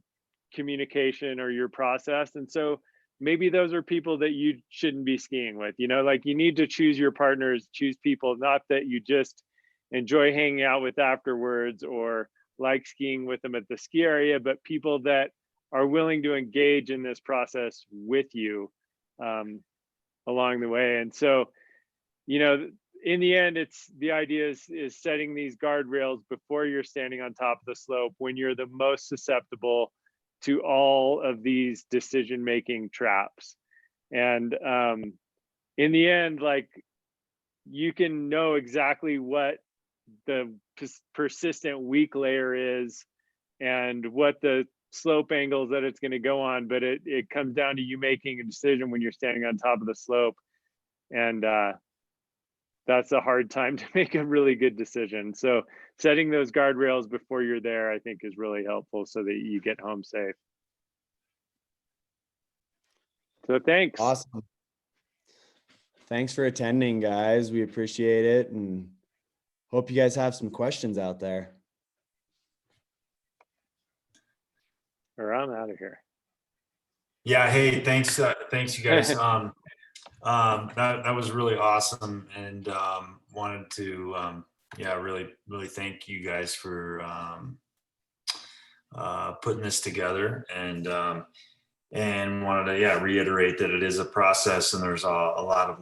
communication or your process. And so maybe those are people that you shouldn't be skiing with. You know, like, you need to choose your partners, choose people not that you just enjoy hanging out with afterwards or like skiing with them at the ski area, but people that are willing to engage in this process with you along the way. And so, you know, in the end, it's the idea is setting these guardrails before you're standing on top of the slope, when you're the most susceptible to all of these decision-making traps. And in the end, like, you can know exactly what the persistent weak layer is and what the slope angles that it's going to go on, but it comes down to you making a decision when you're standing on top of the slope. And that's a hard time to make a really good decision. So setting those guardrails before you're there, I think, is really helpful so that you get home safe. So thanks. Awesome. Thanks for attending, guys. We appreciate it, and hope you guys have some questions out there. Or I'm out of here. Yeah. Hey, thanks you guys. That was really awesome, and wanted to really thank you guys for putting this together, and wanted to reiterate that it is a process, and there's a lot of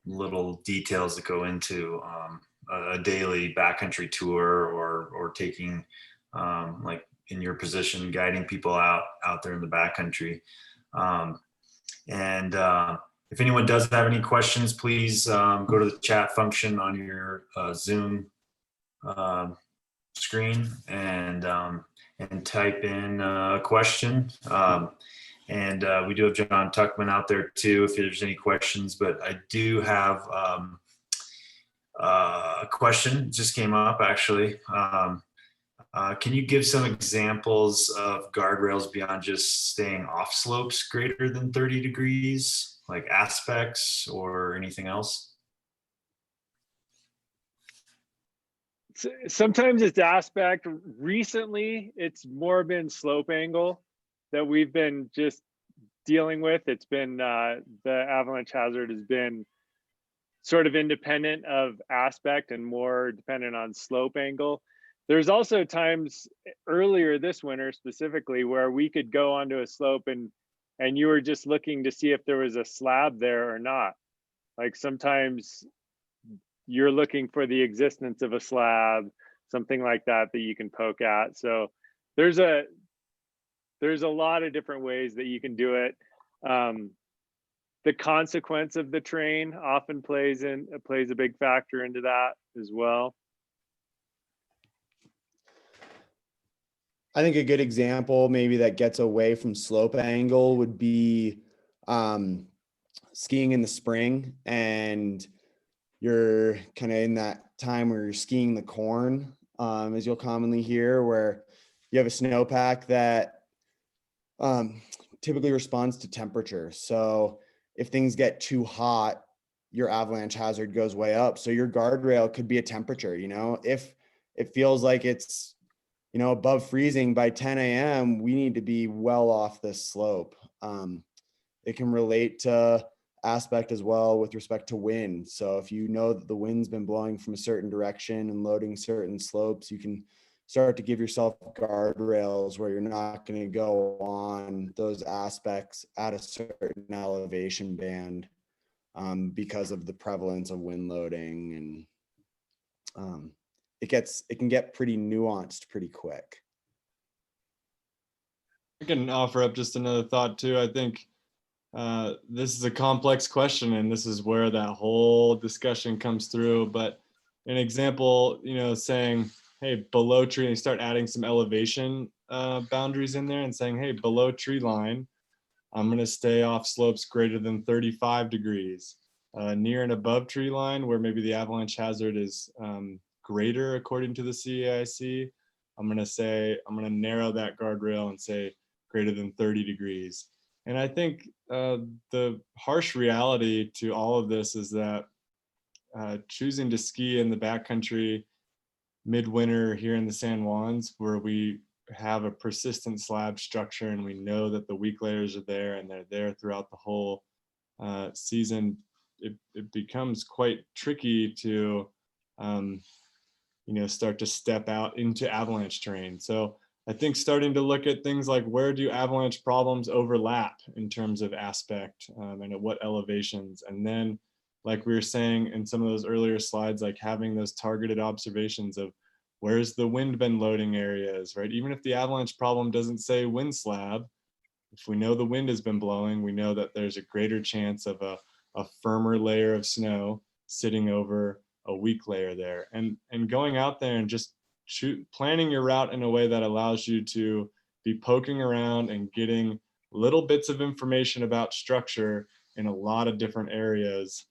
little details that go into a daily backcountry tour, or taking, like in your position, guiding people out there in the backcountry. If anyone does have any questions, please go to the chat function on your Zoom screen and type in a question. We do have John Tuckman out there too, if there's any questions. But I do have a question just came up, actually. Can you give some examples of guardrails beyond just staying off slopes greater than 30 degrees, like aspects or anything else? Sometimes it's aspect. Recently, it's more been slope angle that we've been just dealing with. It's been the avalanche hazard has been sort of independent of aspect and more dependent on slope angle. There's also times earlier this winter specifically where we could go onto a slope and you were just looking to see if there was a slab there or not. Like, sometimes you're looking for the existence of a slab, something like that you can poke at. So there's a lot of different ways that you can do it. The consequence of the terrain often plays a big factor into that as well. I think a good example maybe that gets away from slope angle would be skiing in the spring, and you're kind of in that time where you're skiing the corn, as you'll commonly hear, where you have a snowpack that typically responds to temperature. So if things get too hot, your avalanche hazard goes way up. So your guardrail could be a temperature. You know, if it feels like it's, you know, above freezing by 10 a.m., we need to be well off this slope. It can relate to aspect as well with respect to wind. So if you know that the wind's been blowing from a certain direction and loading certain slopes, you can start to give yourself guardrails where you're not going to go on those aspects at a certain elevation band because of the prevalence of wind loading. And it can get pretty nuanced pretty quick. I can offer up just another thought too. I think this is a complex question, and this is where that whole discussion comes through. But an example, saying, hey, below tree, and you start adding some elevation boundaries in there and saying, hey, below tree line, I'm going to stay off slopes greater than 35 degrees. Near and above tree line, where maybe the avalanche hazard is greater according to the CAIC, I'm going to narrow that guardrail and say greater than 30 degrees. And I think the harsh reality to all of this is that choosing to ski in the backcountry midwinter here in the San Juans, where we have a persistent slab structure and we know that the weak layers are there and they're there throughout the whole season, it becomes quite tricky to start to step out into avalanche terrain. So I think starting to look at things like, where do avalanche problems overlap in terms of aspect and at what elevations, and then like we were saying in some of those earlier slides, like having those targeted observations of where's the wind been loading areas, right? Even if the avalanche problem doesn't say wind slab, if we know the wind has been blowing, we know that there's a greater chance of a firmer layer of snow sitting over a weak layer there. And going out there and just planning your route in a way that allows you to be poking around and getting little bits of information about structure in a lot of different areas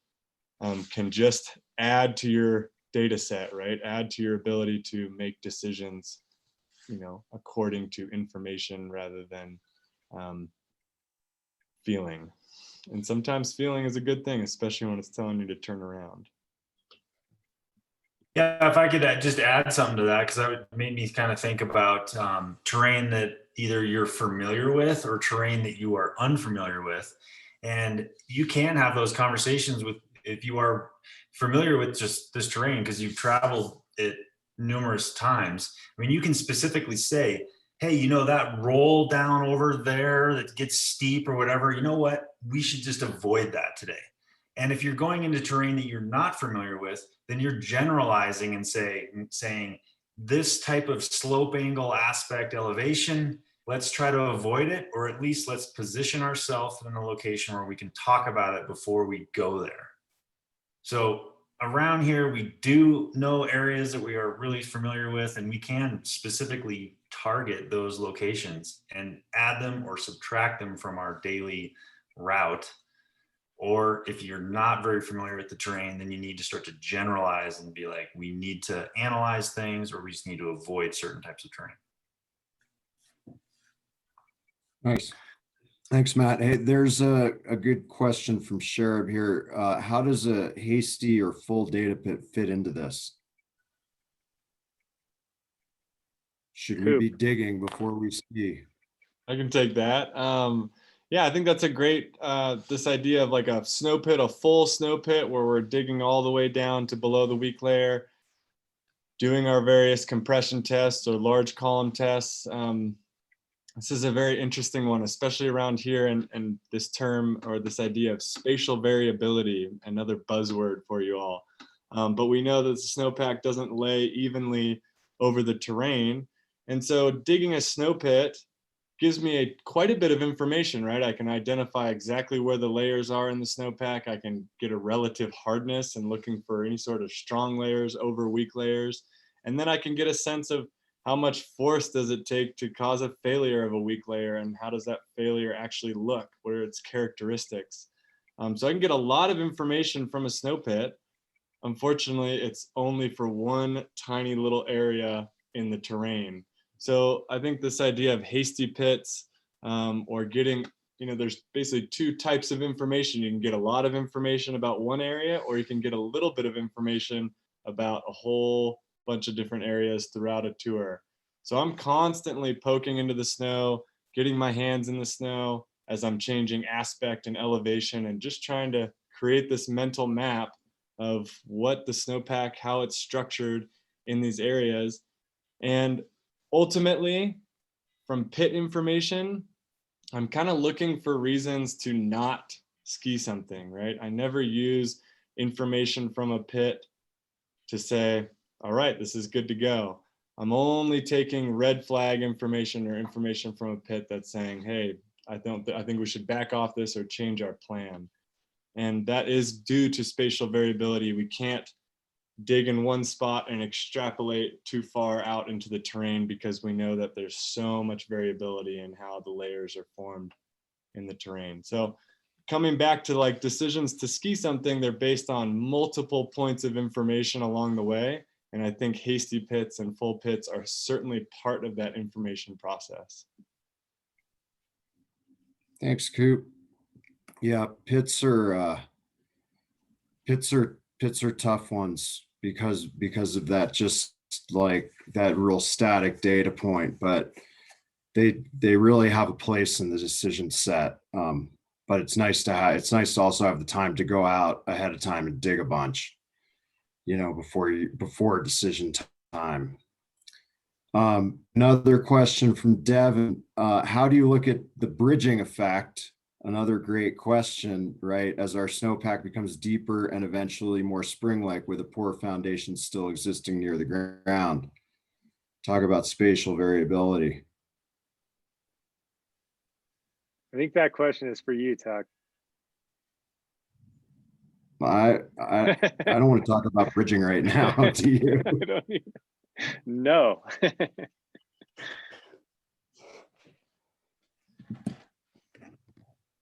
can just add to your data set, right? Add to your ability to make decisions, according to information rather than feeling. And sometimes feeling is a good thing, especially when it's telling you to turn around. Yeah, if I could just add something to that, because that made me kind of think about terrain that either you're familiar with or terrain that you are unfamiliar with. And you can have those conversations with, if you are familiar with just this terrain because you've traveled it numerous times. I mean, you can specifically say, hey, that roll down over there that gets steep or whatever, you know what? We should just avoid that today. And if you're going into terrain that you're not familiar with, then you're generalizing and saying this type of slope angle aspect elevation, let's try to avoid it, or at least let's position ourselves in a location where we can talk about it before we go there. So around here, we do know areas that we are really familiar with, and we can specifically target those locations and add them or subtract them from our daily route. Or if you're not very familiar with the terrain, then you need to start to generalize and be like, we need to analyze things, or we just need to avoid certain types of terrain. Nice. Thanks, Matt. Hey, there's a good question from Sherab here. How does a hasty or full data pit fit into this? Should we be digging before we ski? I can take that. Yeah, I think that's a great, this idea of like a snow pit, a full snow pit where we're digging all the way down to below the weak layer, doing our various compression tests or large column tests. This is a very interesting one, especially around here, and this term or this idea of spatial variability, another buzzword for you all. But we know that the snowpack doesn't lay evenly over the terrain. And so digging a snow pit gives me quite a bit of information, right? I can identify exactly where the layers are in the snowpack. I can get a relative hardness and looking for any sort of strong layers over weak layers. And then I can get a sense of how much force does it take to cause a failure of a weak layer, and how does that failure actually look? What are its characteristics? So I can get a lot of information from a snow pit. Unfortunately, it's only for one tiny little area in the terrain. So I think this idea of hasty pits or getting, there's basically two types of information. You can get a lot of information about one area, or you can get a little bit of information about a whole bunch of different areas throughout a tour. So I'm constantly poking into the snow, getting my hands in the snow, as I'm changing aspect and elevation, and just trying to create this mental map of what the snowpack, how it's structured in these areas. And ultimately, from pit information, I'm kind of looking for reasons to not ski something, right? I never use information from a pit to say, all right, this is good to go. I'm only taking red flag information or information from a pit that's saying, hey, I think we should back off this or change our plan. And that is due to spatial variability. We can't dig in one spot and extrapolate too far out into the terrain, because we know that there's so much variability in how the layers are formed in the terrain. So coming back to like decisions to ski something, they're based on multiple points of information along the way. And I think hasty pits and full pits are certainly part of that information process. Thanks, Coop. Yeah, pits are tough ones because of that, just like that real static data point, but they really have a place in the decision set. But it's nice to also have the time to go out ahead of time and dig a bunch, before decision time. Another question from Devin. How do you look at the bridging effect? Another great question, right? As our snowpack becomes deeper and eventually more spring-like with a poor foundation still existing near the ground. Talk about spatial variability. I think that question is for you, Tuck. I don't want to talk about bridging right now. Do you? I don't even, no.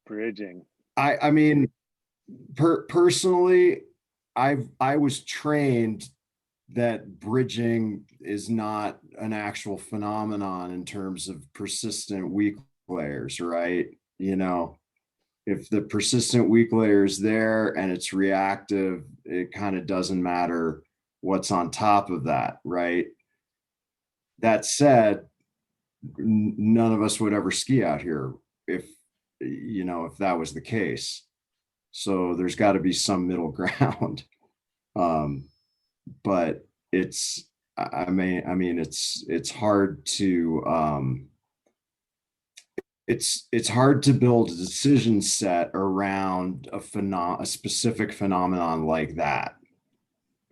Bridging. I mean, personally, I was trained that bridging is not an actual phenomenon in terms of persistent weak layers, right? If the persistent weak layer is there and it's reactive, it kind of doesn't matter what's on top of that, right? That said, none of us would ever ski out here if that was the case. So there's got to be some middle ground. But it's hard to it's hard to build a decision set around a specific phenomenon like that.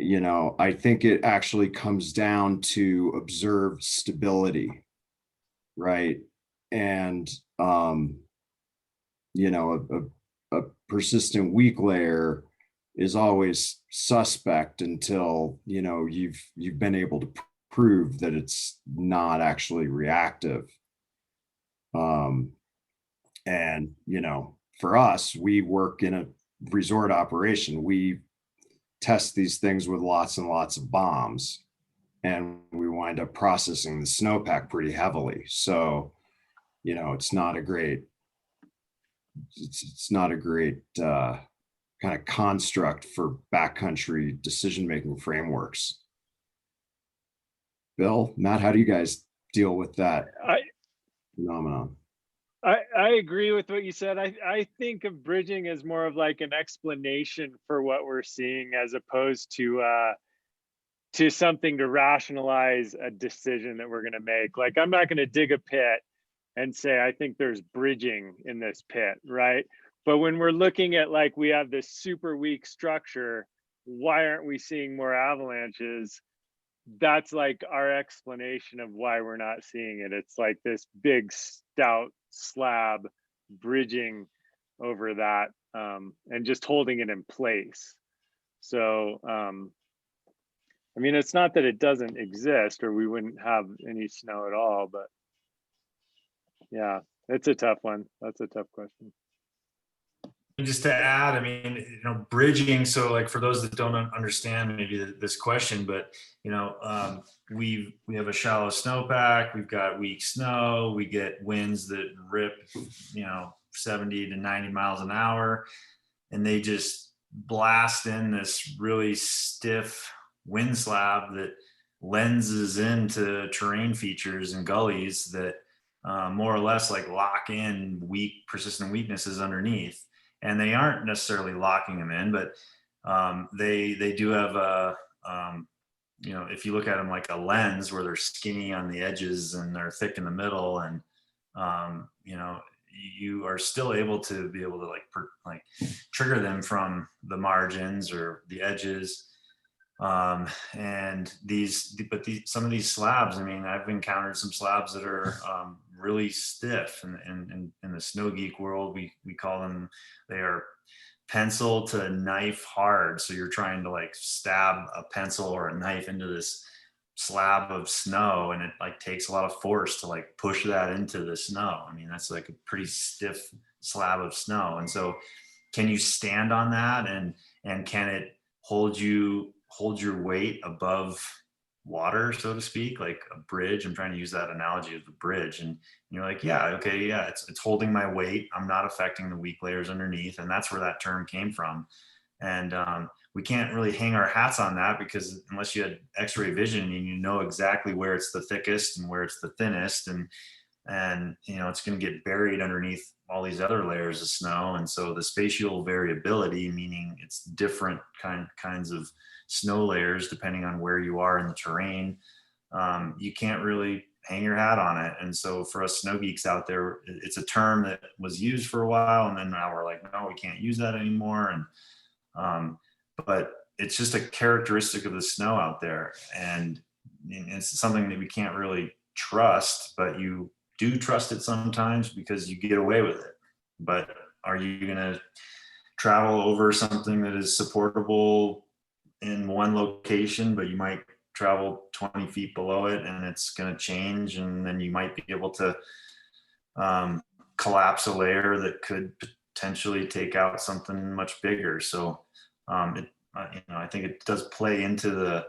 I think it actually comes down to observed stability, right? And a persistent weak layer is always suspect until you've been able to prove that it's not actually reactive. And for us, we work in a resort operation. We test these things with lots and lots of bombs, and we wind up processing the snowpack pretty heavily. So it's not a great kind of construct for backcountry decision-making frameworks. Bill, Matt, how do you guys deal with that phenomenon? I agree with what you said. I think of bridging as more of like an explanation for what we're seeing, as opposed to something to rationalize a decision that we're going to make. Like, I'm not going to dig a pit and say, I think there's bridging in this pit, right? But when we're looking at, like, we have this super weak structure, why aren't we seeing more avalanches? That's like our explanation of why we're not seeing it. It's like this big stout slab bridging over that, and just holding it in place. So I mean, it's not that it doesn't exist or we wouldn't have any snow at all, but yeah, it's a tough one. That's a tough question. And just to add, I mean, bridging. So, like, for those that don't understand maybe this question, but we have a shallow snowpack. We've got weak snow. We get winds that rip, 70 to 90 miles an hour, and they just blast in this really stiff wind slab that lenses into terrain features and gullies that more or less like lock in weak, persistent weaknesses underneath. And they aren't necessarily locking them in, but they do have a, you know, if you look at them like a lens where they're skinny on the edges and they're thick in the middle, and you know, you are still able to like trigger them from the margins or the edges. And some of these slabs, I mean, I've encountered some slabs that are really stiff, and in the snow geek world, we call them, they are pencil to knife hard. So you're trying to like stab a pencil or a knife into this slab of snow, and it like takes a lot of force to like push that into the snow. I mean, that's like a pretty stiff slab of snow. And so can you stand on that, and can it hold your weight above water, so to speak, like a bridge? I'm trying to use that analogy of the bridge. And you're like, yeah, okay, yeah, it's holding my weight. I'm not affecting the weak layers underneath. And that's where that term came from. And we can't really hang our hats on that, because unless you had x-ray vision and you know exactly where it's the thickest and where it's the thinnest, and you know, it's going to get buried underneath all these other layers of snow. And so the spatial variability, meaning it's different kinds of snow layers depending on where you are in the terrain, you can't really hang your hat on it. And so for us snow geeks out there, it's a term that was used for a while, and then now we're like, no, we can't use that anymore. And but it's just a characteristic of the snow out there, and it's something that we can't really trust, but you do trust it sometimes because you get away with it. But are you going to travel over something that is supportable in one location, but you might travel 20 feet below it and it's going to change, and then you might be able to collapse a layer that could potentially take out something much bigger? So you know, I think it does play into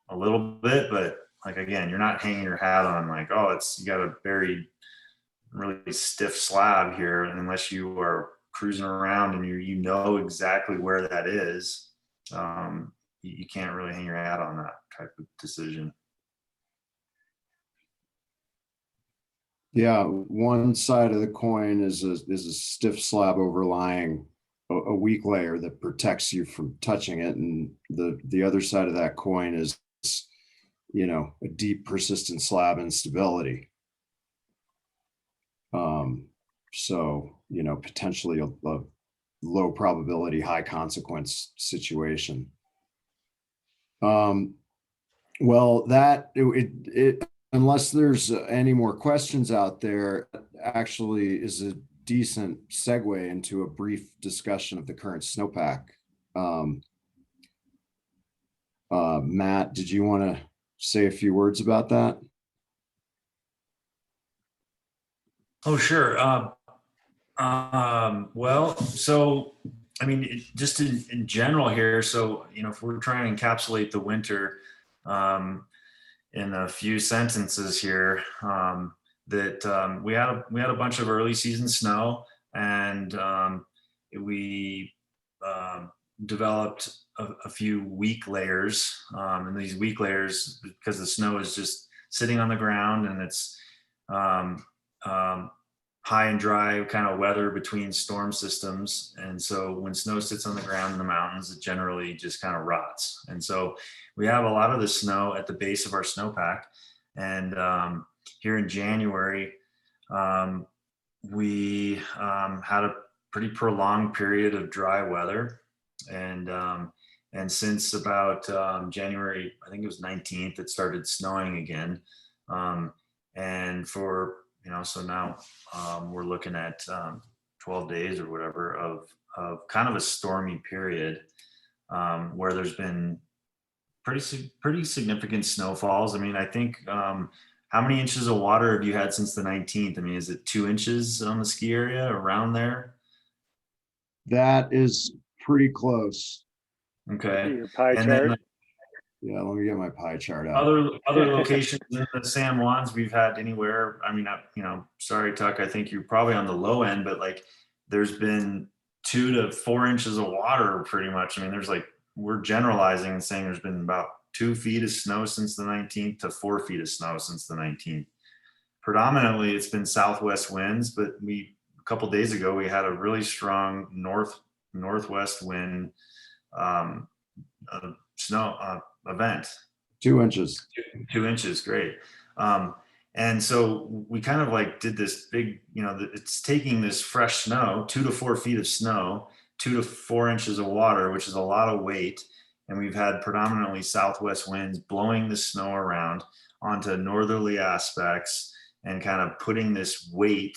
a little bit, but like, again, you're not hanging your hat on like, oh, you got a very really stiff slab here, unless you are cruising around and you know exactly where that is. You can't really hang your hat on that type of decision. Yeah, one side of the coin is a stiff slab overlying a weak layer that protects you from touching it, and the other side of that coin is, you know, a deep persistent slab instability. So, you know, potentially a low probability, high consequence situation. Well, that unless there's any more questions out there, actually is a decent segue into a brief discussion of the current snowpack. Matt, did you want to say a few words about that? Oh, sure. Well, so, I mean, just in general here, so, you know, if we're trying to encapsulate the winter in a few sentences here, that we had a bunch of early season snow, and we developed a few weak layers, and these weak layers, because the snow is just sitting on the ground, and it's high and dry kind of weather between storm systems. And so when snow sits on the ground in the mountains, it generally just kind of rots. And so we have a lot of the snow at the base of our snowpack. And here in January, we had a pretty prolonged period of dry weather. And since about January, I think it was 19th, it started snowing again. And for, you know, so now we're looking at 12 days or whatever of kind of a stormy period, where there's been pretty significant snowfalls. I mean, I think, how many inches of water have you had since the 19th? I mean, is it 2 inches on the ski area, around there? That is pretty close. Okay. Your pie And chart. then Yeah, let me get my pie chart out. other locations in the San Juans, we've had anywhere, I mean, you know, sorry, Tuck, I think you're probably on the low end, but like there's been 2 to 4 inches of water pretty much. I mean, there's like, we're generalizing and saying there's been about 2 feet of snow since the 19th to 4 feet of snow since the 19th. predominantly it's been southwest winds, but a couple days ago we had a really strong northwest wind snow event. 2 inches. 2 inches, great. And so we kind of like did this big, it's taking this fresh snow, 2 to 4 feet of snow, 2 to 4 inches of water, which is a lot of weight. And we've had predominantly southwest winds blowing the snow around onto northerly aspects and kind of putting this weight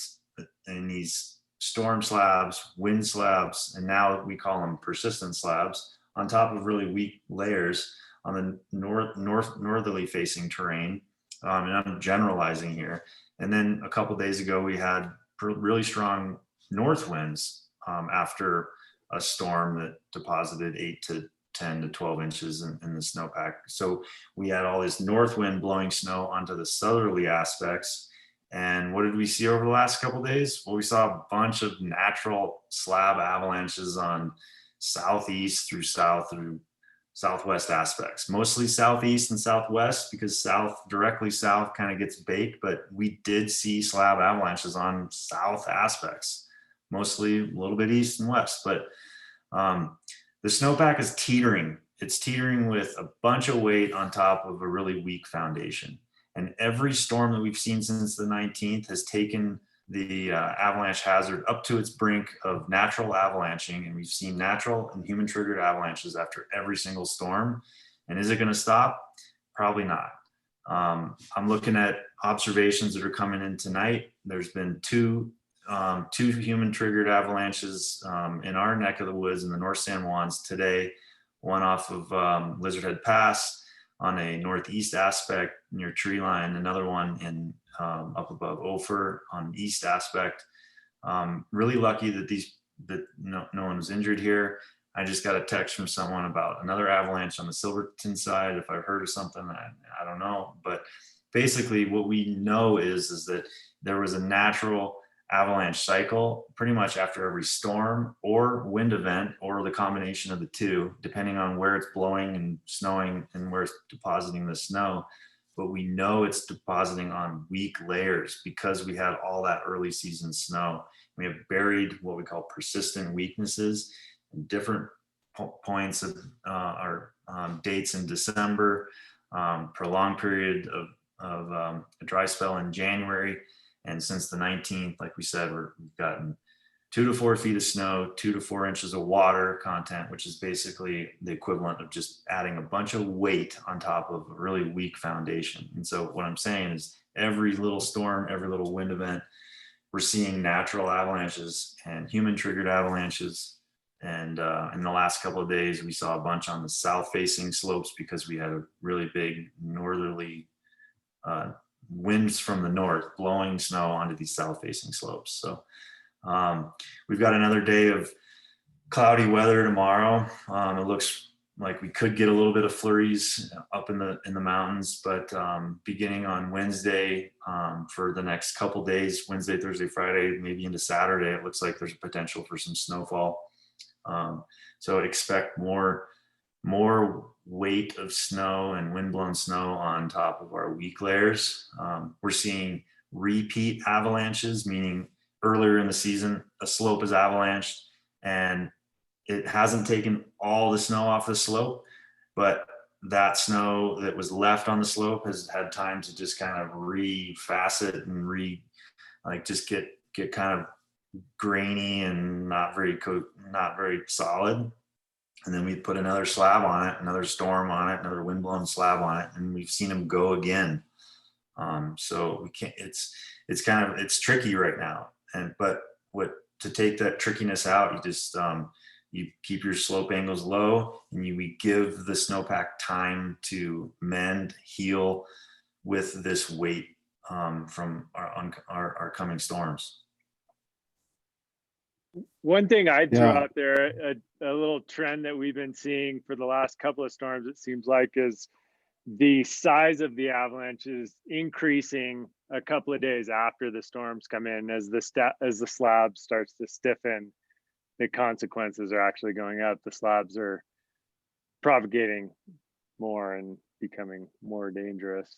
in these storm slabs, wind slabs, and now we call them persistent slabs on top of really weak layers on the northerly facing terrain. And I'm generalizing here. And then a couple of days ago, we had really strong north winds after a storm that deposited 8 to 10 to 12 inches in the snowpack. So we had all this north wind blowing snow onto the southerly aspects. And what did we see over the last couple of days? Well, we saw a bunch of natural slab avalanches on southeast through southwest aspects, mostly southeast and southwest, because directly south kind of gets baked, but we did see slab avalanches on south aspects, mostly a little bit east and west. But the snowpack is teetering. It's teetering with a bunch of weight on top of a really weak foundation. And every storm that we've seen since the 19th has taken the avalanche hazard up to its brink of natural avalanching. And we've seen natural and human triggered avalanches after every single storm. And is it going to stop? Probably not. I'm looking at observations that are coming in tonight. There's been two human triggered avalanches in our neck of the woods in the North San Juans today, one off of Lizard Head Pass on a northeast aspect near tree line, another one in up above Ophir on east aspect. Really lucky that no one was injured here. I just got a text from someone about another avalanche on the Silverton side. If I've heard of something, I don't know. But basically what we know is that there was a natural avalanche cycle pretty much after every storm or wind event, or the combination of the two, depending on where it's blowing and snowing and where it's depositing the snow. But we know it's depositing on weak layers because we had all that early season snow. We have buried what we call persistent weaknesses in different points of our dates in December, prolonged period of a dry spell in January. And since the 19th, like we said, we've gotten 2 to 4 feet of snow, 2 to 4 inches of water content, which is basically the equivalent of just adding a bunch of weight on top of a really weak foundation. And so what I'm saying is every little storm, every little wind event, we're seeing natural avalanches and human triggered avalanches. And in the last couple of days, we saw a bunch on the south facing slopes because we had a really big northerly winds from the north blowing snow onto these south facing slopes. So we've got another day of cloudy weather tomorrow. It looks like we could get a little bit of flurries up in the mountains, but beginning on Wednesday for the next couple days, Wednesday, Thursday, Friday, maybe into Saturday, it looks like there's a potential for some snowfall. So expect more weight of snow and windblown snow on top of our weak layers. We're seeing repeat avalanches, meaning earlier in the season, a slope is avalanched and it hasn't taken all the snow off the slope, but that snow that was left on the slope has had time to just kind of refacet and just get kind of grainy and not very solid. And then we put another slab on it, another storm on it, another windblown slab on it, and we've seen them go again. So we can't. It's tricky right now. But to take that trickiness out, you just you keep your slope angles low, and we give the snowpack time to mend, heal with this weight from our coming storms. One thing I'd throw out there, a little trend that we've been seeing for the last couple of storms, it seems like, is the size of the avalanche is increasing a couple of days after the storms come in. As the slab starts to stiffen, the consequences are actually going up. The slabs are propagating more and becoming more dangerous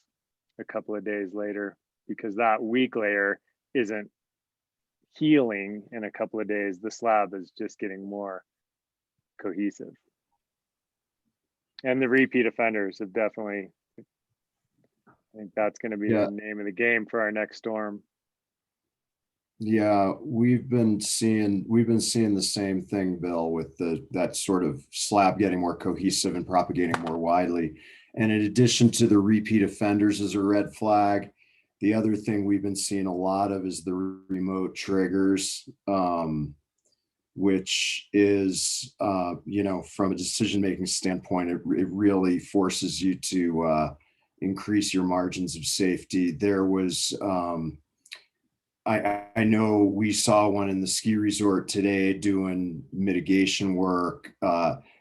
a couple of days later because that weak layer isn't healing in a couple of days. The slab is just getting more cohesive. And the repeat offenders have definitely, I think that's going to be Yeah. the name of the game for our next storm. Yeah, we've been seeing the same thing, Bill, with that sort of slab getting more cohesive and propagating more widely. And in addition to the repeat offenders as a red flag, the other thing we've been seeing a lot of is the remote triggers, which is, from a decision-making standpoint, it really forces you to increase your margins of safety. There was, I know we saw one in the ski resort today doing mitigation work.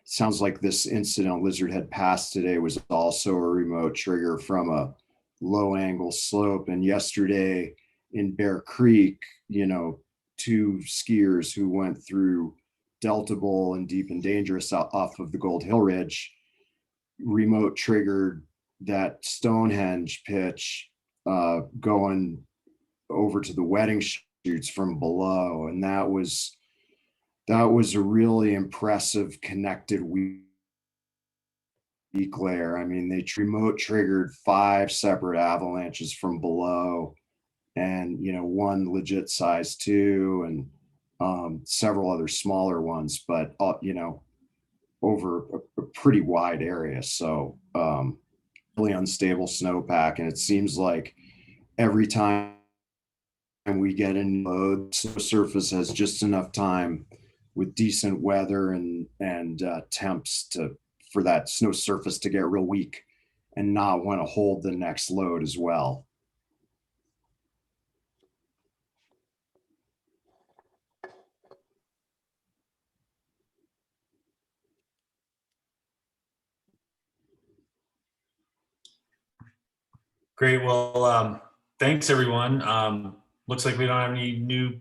Sounds like this incident Lizard had passed today was also a remote trigger from a low angle slope. And yesterday in Bear Creek, two skiers who went through Delta Bowl and Deep and Dangerous off of the Gold Hill Ridge remote triggered that Stonehenge pitch going over to the wedding shoots from below. And that was a really impressive connected weak layer. I mean, they remote triggered 5 separate avalanches from below, and one legit size 2 and several other smaller ones, but over a pretty wide area. So really unstable snowpack. And it seems like every time we get in load, the surface has just enough time with decent weather and temps for that snow surface to get real weak and not want to hold the next load as well. Great. Well, thanks everyone. Looks like we don't have any new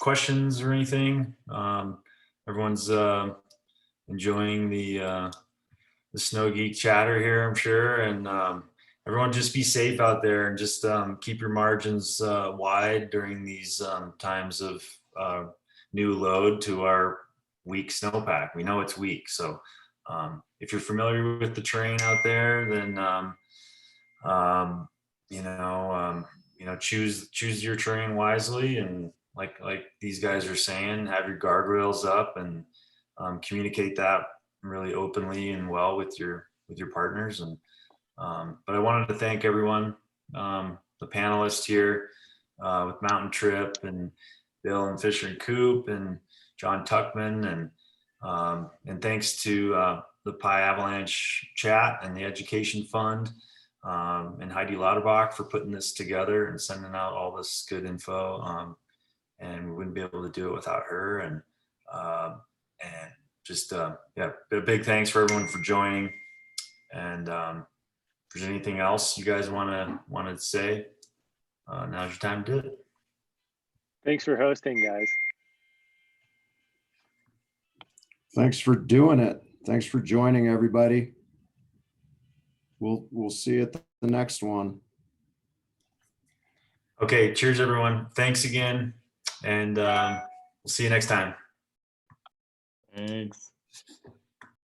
questions or anything. Everyone's enjoying the Snow Geek chatter here, I'm sure. And everyone just be safe out there and just keep your margins wide during these times of new load to our weak snowpack. We know it's weak. So if you're familiar with the terrain out there, then choose your terrain wisely, and like these guys are saying, have your guardrails up and communicate that really openly and well with your partners. And but I wanted to thank everyone, the panelists here with Mountain Trip and Bill and Fischer and Coop and John Tuckman, and thanks to the Pi Avalanche chat and the Education Fund, and Heidi Lauterbach for putting this together and sending out all this good info. And we wouldn't be able to do it without her. And just a big thanks for everyone for joining. And if there's anything else you guys want to say, now's your time to do it. Thanks for hosting, guys. Thanks for doing it. Thanks for joining, everybody. We'll see you at the next one. Okay, cheers everyone. Thanks again, and we'll see you next time. Thanks.